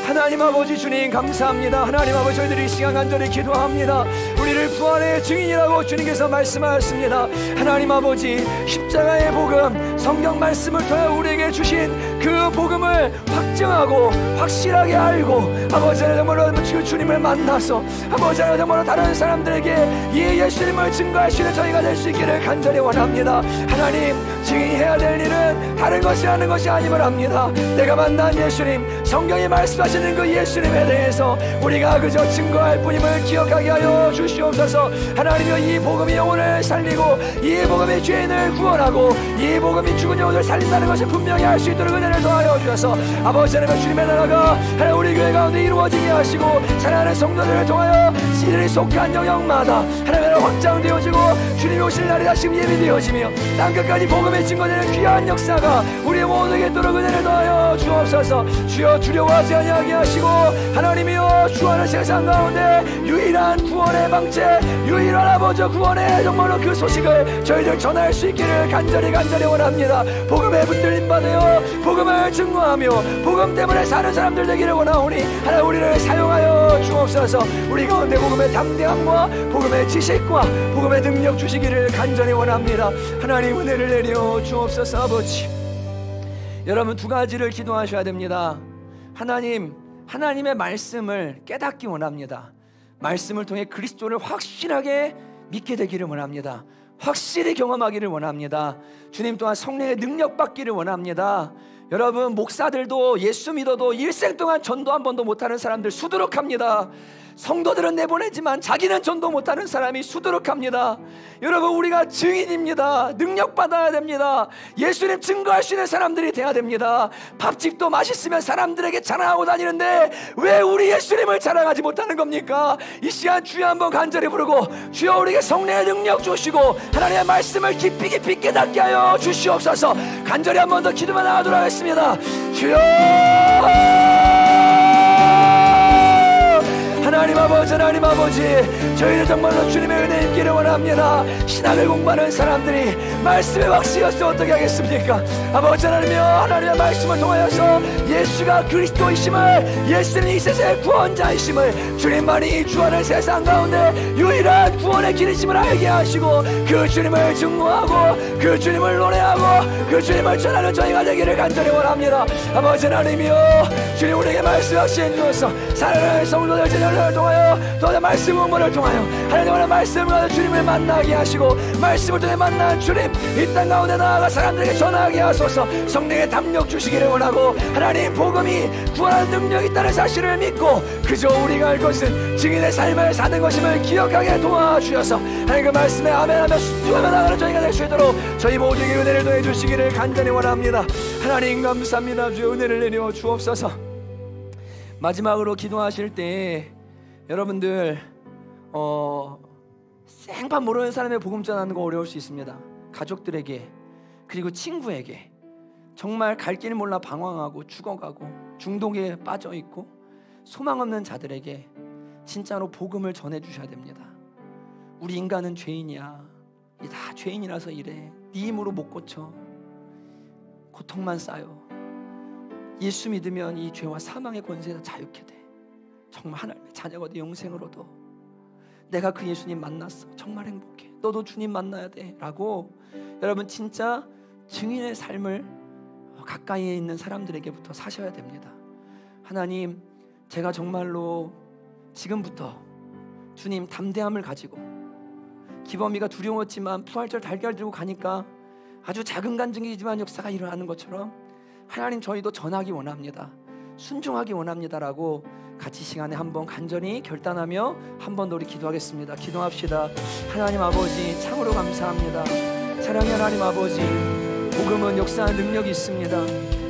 하나님 아버지 주님 감사합니다. 하나님 아버지, 저희들이 이 시간 간절히 기도합니다. 우리를 부활의 증인이라고 주님께서 말씀하셨습니다. 하나님 아버지, 십자가의 복음, 성경 말씀을 통해 우리에게 주신 그 복음을 확증하고 확실하게 알고 아버지 정말로 주님을 만나서 아버지 정말로 다른 사람들에게 이 예수님을 증거할 수 있는 저희가 될 수 있기를 간절히 원합니다. 하나님, 증인해야 될 일은 다른 것이 하는 것이 아님을 합니다. 내가 만난 예수님, 성경이 말씀하시는 그 예수님에 대해서 우리가 그저 증거할 뿐임을 기억하게 하여 주시옵소서. 하나님이여, 이 복음이 영혼을 살리고 이 복음이 죄인을 구원하고 이 복음이 죽은 영혼을 살린다는 것을 분명히 알 수 있도록 은혜를 더하여 주셔서 아버지 하나님, 주님의 나라가 하나님 우리 교회 가운데 이루어지게 하시고 사랑하는 성도들을 통하여 이들이 속한 영역마다 하나님의 확장되어지고 주님이 오실 날이 다시 예비되어지며 땅끝까지 복음의 증거되는 귀한 역사가 우리의 모두에게 있도록 은혜를 더하여 주옵소서. 주여, 두려워하지 아니하게 하시고 하나님이여, 주하는 세상 가운데 유일한 구원의 방체, 유일한 아버지 구원의 정말로 그 소식을 저희들 전할 수 있기를 간절히 원합니다. 복음에 붙들림 받으여 복음을 증거하며 복음 때문에 사는 사람들 되기를 원하오니 하나님, 우리를 사용하여 주옵소서. 우리 가운데 복음의 담대함과 복음의 지식과 복음의 능력 주시기를 간절히 원합니다. 하나님, 은혜를 내려 주옵소서. 아버지, 여러분 두 가지를 기도하셔야 됩니다. 하나님의 말씀을 깨닫기 원합니다. 말씀을 통해 그리스도를 확실하게 믿게 되기를 원합니다. 확실히 경험하기를 원합니다. 주님 또한 성령의 능력 받기를 원합니다. 여러분, 목사들도 예수 믿어도 일생 동안 전도 한 번도 못하는 사람들 수두룩합니다. 성도들은 내보내지만 자기는 전도 못하는 사람이 수두룩합니다. 여러분, 우리가 증인입니다. 능력 받아야 됩니다. 예수님 증거할 수 있는 사람들이 돼야 됩니다. 밥집도 맛있으면 사람들에게 자랑하고 다니는데 왜 우리 예수님을 자랑하지 못하는 겁니까? 이 시간 주여 한번 간절히 부르고, 주여, 우리에게 성령의 능력 주시고 하나님의 말씀을 깊이 깨닫게 하여 주시옵소서. 간절히 한 번 더 기도만 나가도록 하겠습니다. 주여, 하나님 아버지, 저희는 정말로 주님의 은혜 입기를 원합니다. 신학을 공부하는 사람들이 말씀의 박식이어서 어떻게 하겠습니까? 아버지 하나님이여, 하나님의 말씀을 통하여서 예수가 그리스도이심을, 예수는 이 세상의 구원자이심을, 주님만이 주하는 세상 가운데 유일한 구원의 길이심을 알게 하시고 그 주님을 증거하고 그 주님을 노래하고 그 주님을 전하는 저희가 되기를 간절히 원합니다. 아버지 하나님이여, 주님 우리에게 말씀하신 주셔서 사랑하는 성도들 제자들을 통하여 또 말씀 공부를 통하여 하나님의 말씀을 가지고 주님을 만나게 하시고 말씀을 통해 만난 주님 이 땅 가운데 나아가 사람들에게 전하게 하소서. 성령의 담력 주시기를 원하고 하나님 복음이 구원하는 능력이 있다는 사실을 믿고 그저 우리가 할 것은 증인의 삶을 사는 것임을 기억하게 도와주셔서 하나님 그 말씀에 아멘하며 순종하며 나가는 저희가 될 수 있도록 저희 모두에게 은혜를 더해 주시기를 간절히 원합니다. 하나님 감사합니다. 주의 은혜를 내려 주옵소서. 마지막으로 기도하실 때 여러분들 생판 모르는 사람의 복음 전하는 거 어려울 수 있습니다. 가족들에게 그리고 친구에게 정말 갈 길 몰라 방황하고 죽어가고 중독에 빠져있고 소망 없는 자들에게 진짜로 복음을 전해주셔야 됩니다. 우리 인간은 죄인이야. 다 죄인이라서 이래. 네 힘으로 못 고쳐. 고통만 쌓여. 예수 믿으면 이 죄와 사망의 권세에서 자유케 돼. 정말 하나님의 자녀가 돼. 영생으로도 내가 그 예수님 만났어. 정말 행복해. 너도 주님 만나야 돼 라고 여러분 진짜 증인의 삶을 가까이에 있는 사람들에게부터 사셔야 됩니다. 하나님, 제가 정말로 지금부터 주님 담대함을 가지고 기범이가 두려웠지만 부활절 달걀 들고 가니까 아주 작은 간증이지만 역사가 일어나는 것처럼 하나님 저희도 전하기 원합니다. 순종하기 원합니다라고 같이 시간에 한번 간절히 결단하며 한번 더 우리 기도하겠습니다. 기도합시다. 하나님 아버지 참으로 감사합니다. 사랑의 하나님 아버지, 복음은 역사하는 능력이 있습니다.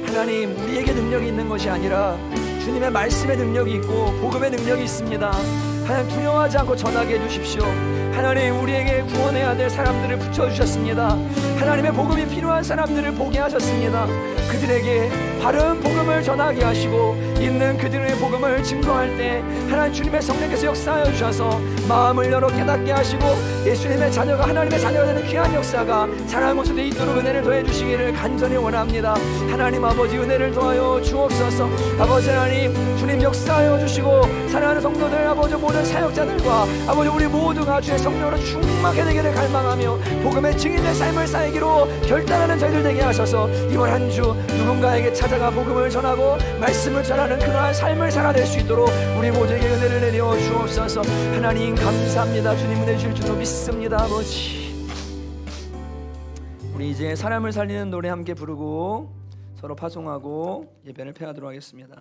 하나님 우리에게 능력이 있는 것이 아니라 주님의 말씀의 능력이 있고 복음의 능력이 있습니다. 하나님 두려워하지 않고 전하게 해주십시오. 하나님 우리에게 구원해야 될 사람들을 붙여주셨습니다. 하나님의 복음이 필요한 사람들을 보게 하셨습니다. 그들에게 바른 복음을 전하게 하시고 있는 그들의 복음을 증거할 때 하나님 주님의 성령께서 역사하여 주셔서 마음을 열어 깨닫게 하시고 예수님의 자녀가 하나님의 자녀가 되는 귀한 역사가 사랑하는 곳에 있도록 은혜를 더해 주시기를 간절히 원합니다. 하나님 아버지 은혜를 더하여 주옵소서. 아버지 하나님 주님 역사하여 주시고 사랑하는 성도들 아버지 모든 사역자들과 아버지 우리 모두가 주의 성령으로 충만하게 되기를 갈망하며 복음의 증인의 삶을 살기로 결단하는 저희들 되게 하셔서 이번 한 주 누군가에게 찾아가 복음을 전하고 말씀을 전하는 그러한 삶을 살아낼 수 있도록 우리 모두에게 은혜를 내려 주옵소서. 하나님 감사합니다. 주님 은혜 주실 줄로 믿습니다. 아버지, 우리 이제 사람을 살리는 노래 함께 부르고 서로 파송하고 예배를 폐하도록 하겠습니다.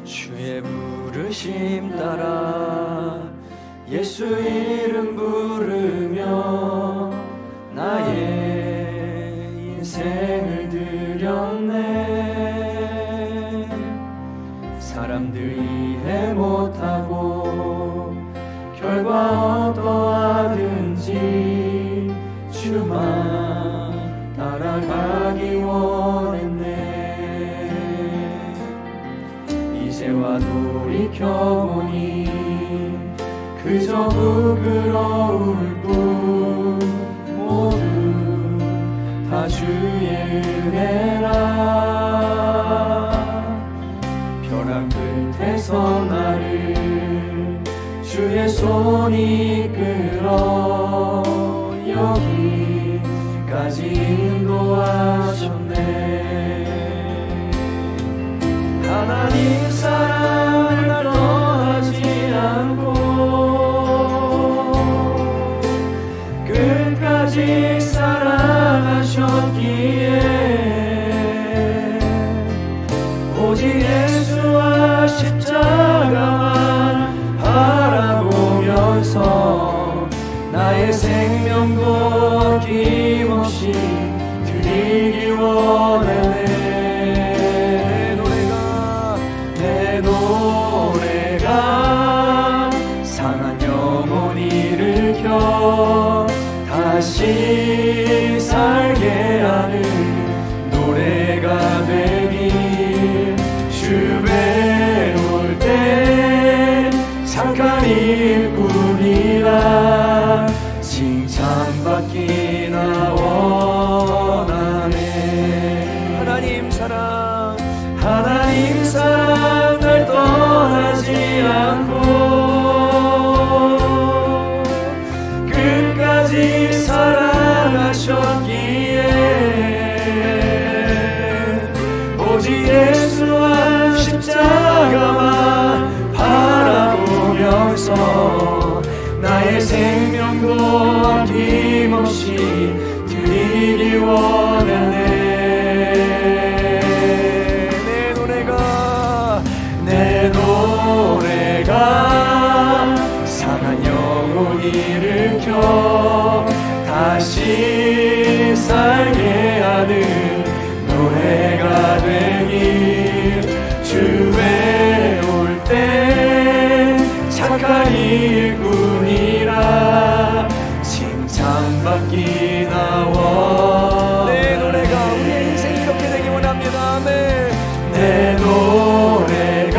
주의 부르심 따라 예수 이름 부르며 나의 인생을 드렸네. 사람들 이해 못하고 결과 어떠하든지 주만 따라가기 원했네. 이제와 돌이켜보니 그저 부끄러울 뿐 모두 다 주의 은혜라. 벼랑 끝에서 나를 주의 손이 이끌어 여기까지 인도하셨네. 하나님 사랑을 떠나지 않고 끝까지 사랑하셨기에 오직 예수와 십자가만 바라보면서 나의 생명도 어김없이 드리기 원하네. 내 노래가 노래가 되길 주에 올 때 착한 일꾼이라 칭찬받기 나와 내 노래가 우리의 인생이 이렇게 되기 원합니다. 아멘. 내 노래가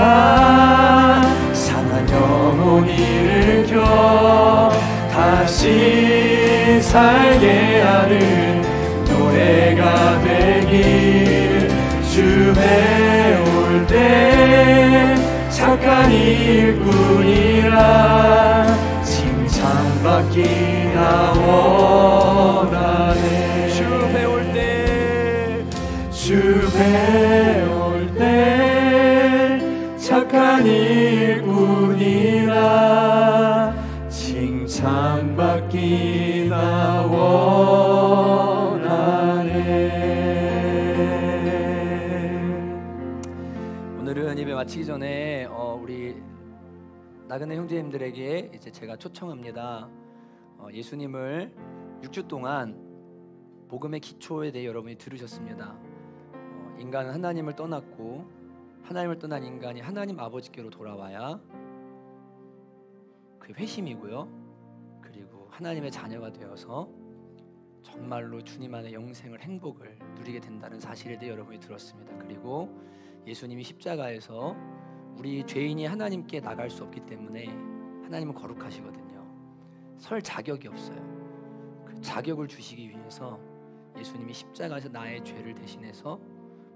상한 영혼 일으켜 다시 살게 하는 노래가 되길 주에 올 때 착한 일꾼이라 칭찬받기 나 원하네 주에 올 때 주에 올 때 착한 일꾼이라 칭찬받기 나 원하네. 오늘은 예배 마치기 전에 우리 나그네 형제님들에게 이제 제가 초청합니다. 예수님을 6주 동안 복음의 기초에 대해 여러분이 들으셨습니다. 인간은 하나님을 떠났고 하나님을 떠난 인간이 하나님 아버지께로 돌아와야 그 회심이고요. 그리고 하나님의 자녀가 되어서 정말로 주님 안에 영생을 행복을 누리게 된다는 사실에 대해 여러분이 들었습니다. 그리고 예수님이 십자가에서 우리 죄인이 하나님께 나갈 수 없기 때문에 하나님은 거룩하시거든요. 설 자격이 없어요. 그 자격을 주시기 위해서 예수님이 십자가에서 나의 죄를 대신해서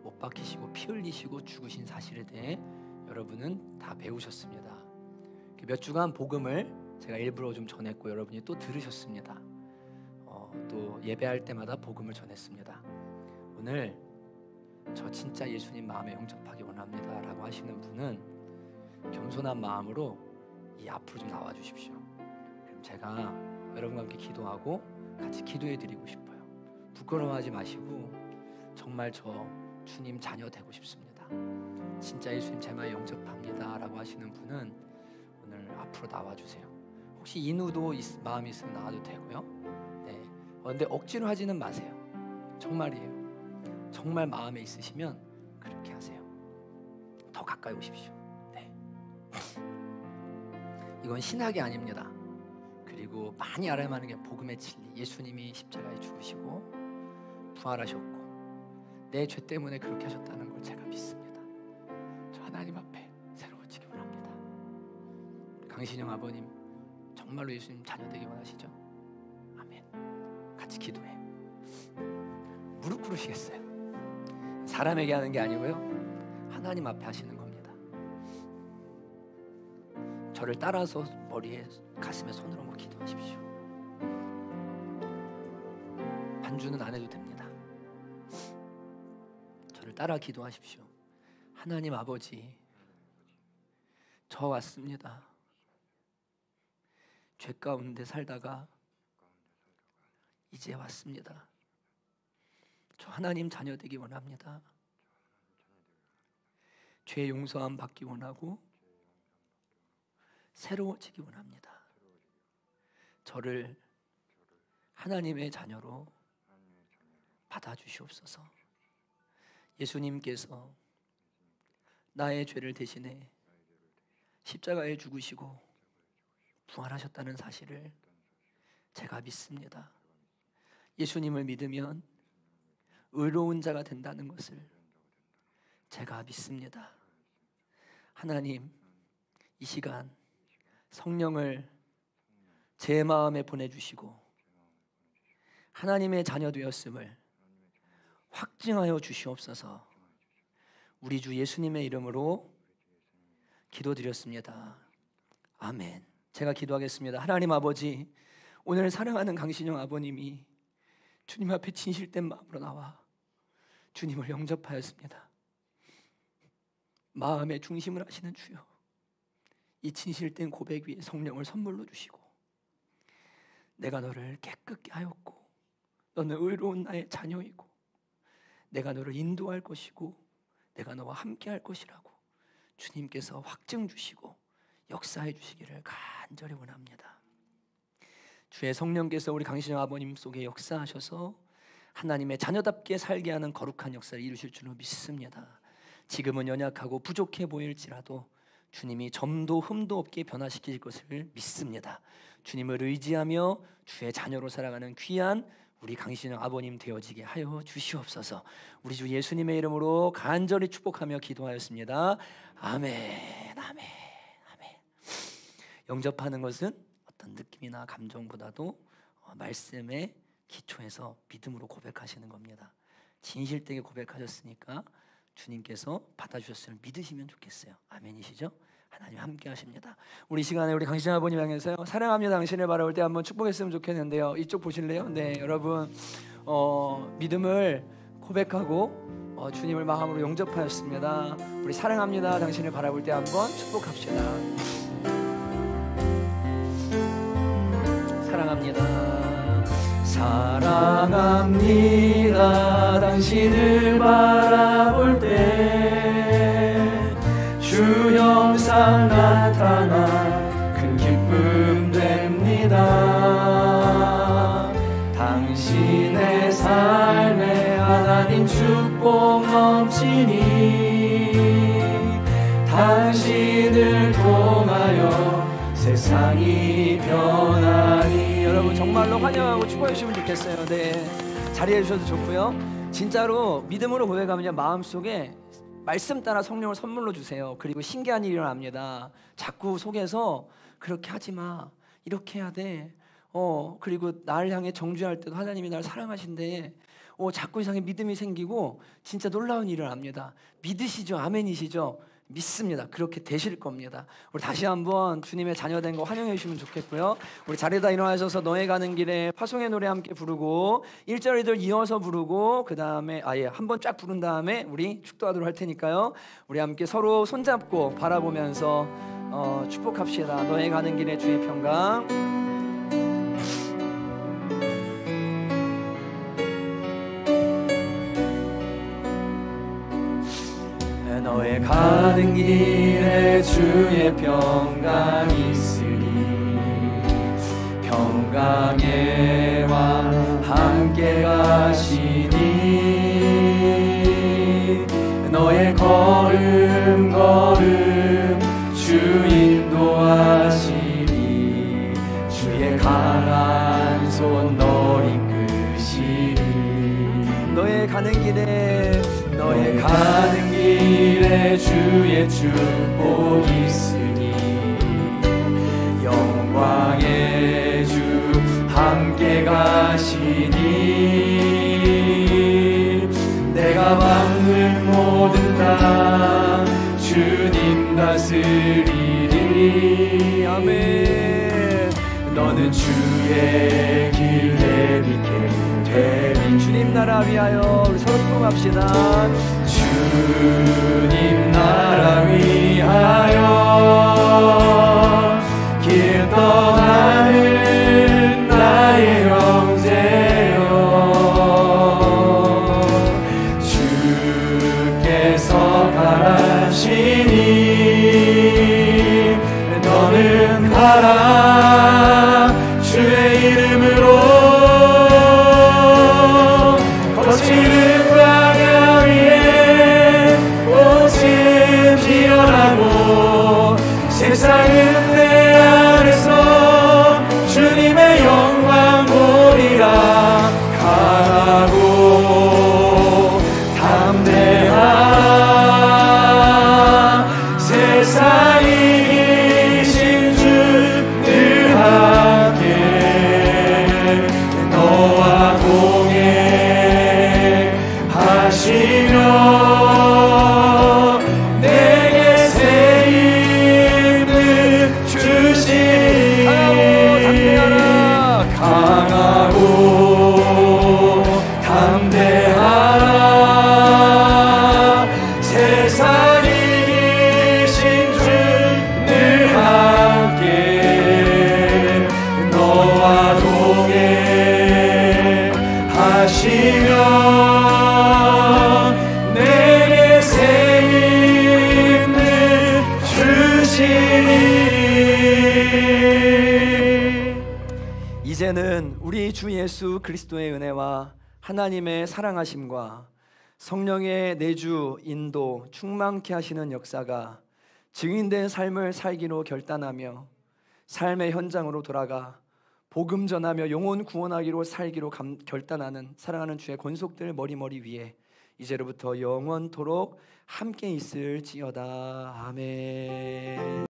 못 박히시고 피 흘리시고 죽으신 사실에 대해 여러분은 다 배우셨습니다. 몇 주간 복음을 제가 일부러 좀 전했고 여러분이 또 들으셨습니다. 또 예배할 때마다 복음을 전했습니다. 오늘 저 진짜 예수님 마음에 영접하기 원합니다 라고 하시는 분은 겸손한 마음으로 이 앞으로 좀 나와 주십시오. 그럼 제가 여러분과 함께 기도하고 같이 기도해 드리고 싶어요. 부끄러워하지 마시고 정말 저 주님 자녀 되고 싶습니다, 진짜 예수님 제 마음에 영접합니다 라고 하시는 분은 오늘 앞으로 나와주세요. 혹시 인후도 마음이 있으면 나와도 되고요. 네. 근데 억지로 하지는 마세요. 정말이에요. 정말 마음에 있으시면 그렇게 하세요. 더 가까이 오십시오. 네. 이건 신학이 아닙니다. 그리고 많이 알아야 하는 게 복음의 진리. 예수님이 십자가에 죽으시고 부활하셨고 내 죄 때문에 그렇게 하셨다는 걸 제가 믿습니다. 저 하나님 앞에 새로워지기 원합니다. 강신영 아버님 정말로 예수님 자녀 되기 원하시죠? 아멘. 같이 기도해. 무릎 꿇으시겠어요? 사람에게 하는 게 아니고요, 하나님 앞에 하시는 겁니다. 저를 따라서 머리에 가슴에 손을 얹고 기도하십시오. 반주는 안 해도 됩니다. 저를 따라 기도하십시오. 하나님 아버지, 저 왔습니다. 죄 가운데 살다가 이제 왔습니다. 저 하나님 자녀 되기 원합니다. 죄 용서함 받기 원하고 새로워지기 원합니다. 저를 하나님의 자녀로 받아주시옵소서. 예수님께서 나의 죄를 대신해 십자가에 죽으시고 부활하셨다는 사실을 제가 믿습니다. 예수님을 믿으면 의로운 자가 된다는 것을 제가 믿습니다. 하나님, 이 시간 성령을 제 마음에 보내주시고 하나님의 자녀 되었음을 확증하여 주시옵소서. 우리 주 예수님의 이름으로 기도드렸습니다. 아멘. 제가 기도하겠습니다. 하나님 아버지, 오늘 사랑하는 강신영 아버님이 주님 앞에 진실된 마음으로 나와 주님을 영접하였습니다. 마음의 중심을 하시는 주여, 이 진실된 고백 위에 성령을 선물로 주시고 내가 너를 깨끗게 하였고 너는 의로운 나의 자녀이고 내가 너를 인도할 것이고 내가 너와 함께 할 것이라고 주님께서 확증 주시고 역사해 주시기를 간절히 원합니다. 주의 성령께서 우리 강신영 아버님 속에 역사하셔서 하나님의 자녀답게 살게 하는 거룩한 역사를 이루실 줄로 믿습니다. 지금은 연약하고 부족해 보일지라도 주님이 점도 흠도 없게 변화시킬 것을 믿습니다. 주님을 의지하며 주의 자녀로 살아가는 귀한 우리 강신영 아버님 되어지게 하여 주시옵소서. 우리 주 예수님의 이름으로 간절히 축복하며 기도하였습니다. 아멘, 아멘, 아멘. 영접하는 것은 어떤 느낌이나 감정보다도 말씀의 기초에서 믿음으로 고백하시는 겁니다. 진실되게 고백하셨으니까 주님께서 받아주셨음을 믿으시면 좋겠어요. 아멘이시죠? 하나님 함께 하십니다. 우리 시간에 우리 강신 아버님 향해서요, 사랑합니다 당신을 바라볼 때 한번 축복했으면 좋겠는데요. 이쪽 보실래요? 네, 여러분 믿음을 고백하고 주님을 마음으로 영접하였습니다. 우리 사랑합니다 당신을 바라볼 때 한번 축복합시다. 사랑합니다. 사랑합니다 당신을 바라볼 때 주 영상 나타나 큰 기쁨 됩니다. 당신의 삶에 하나님 축복 넘치니 당신을 통하여 세상이 변하니. 여러분 정말로 환영하고 축복해 주시면 좋겠어요. 네, 자리해 주셔도 좋고요. 진짜로 믿음으로 고백하면 마음속에 말씀 따라 성령을 선물로 주세요. 그리고 신기한 일이 일어납니다. 자꾸 속에서 그렇게 하지마, 이렇게 해야 돼, 그리고 나를 향해 정죄할 때도 하나님이 나를 사랑하신대, 자꾸 이상의 믿음이 생기고 진짜 놀라운 일이 일어납니다. 믿으시죠? 아멘이시죠? 믿습니다. 그렇게 되실 겁니다. 우리 다시 한번 주님의 자녀된 거 환영해 주시면 좋겠고요. 우리 자리에다 일어나셔서 너의 가는 길에 파송의 노래 함께 부르고 1절 2절 이어서 부르고 그 다음에 한번 쫙 부른 다음에 우리 축도하도록 할 테니까요. 우리 함께 서로 손잡고 바라보면서 축복합시다. 너의 가는 길에 주의 평강. 너의 가는 길에 주의 평강 있으리. 평강에와 함께 가시니 너의 걸음 걸음 주 인도하시니 주의 강한 손 널 이끄시리. 너의 가는 길에 너의 가는 길에 주의 축복 있으니 영광의 주 함께 가시니 내가 만든 모든 땅 주님 다스리리. 아멘. 너는 주의 길 내비게 되리. 주님 나라 위하여 우리 서로 축복합시다. 주님 나라 위하여 길 떠나는 나의 형제여 주께서 가라시니 너는 가라 주의 이름으로 거칠은 광야 위에 꽃은 피어나고 세상은 내 안에서 주님의 영광 보리라. 강하고 담대한 세상이 이기신 주 늘 함께 너와 동행 하시며 내게 새 힘을 주시니 강하고 담대하라 세상이 이기신 주 늘 함께 너와 동행 하시며 내게 새 힘을 주시니. 이제는 우리 주 예수 그리스도의 은혜와 하나님의 사랑하심과 성령의 내주, 인도, 충만케 하시는 역사가 증인된 삶을 살기로 결단하며 삶의 현장으로 돌아가 복음 전하며 영혼 구원하기로 살기로 결단하는 사랑하는 주의 권속들 머리 위에 이제로부터 영원토록 함께 있을지어다. 아멘.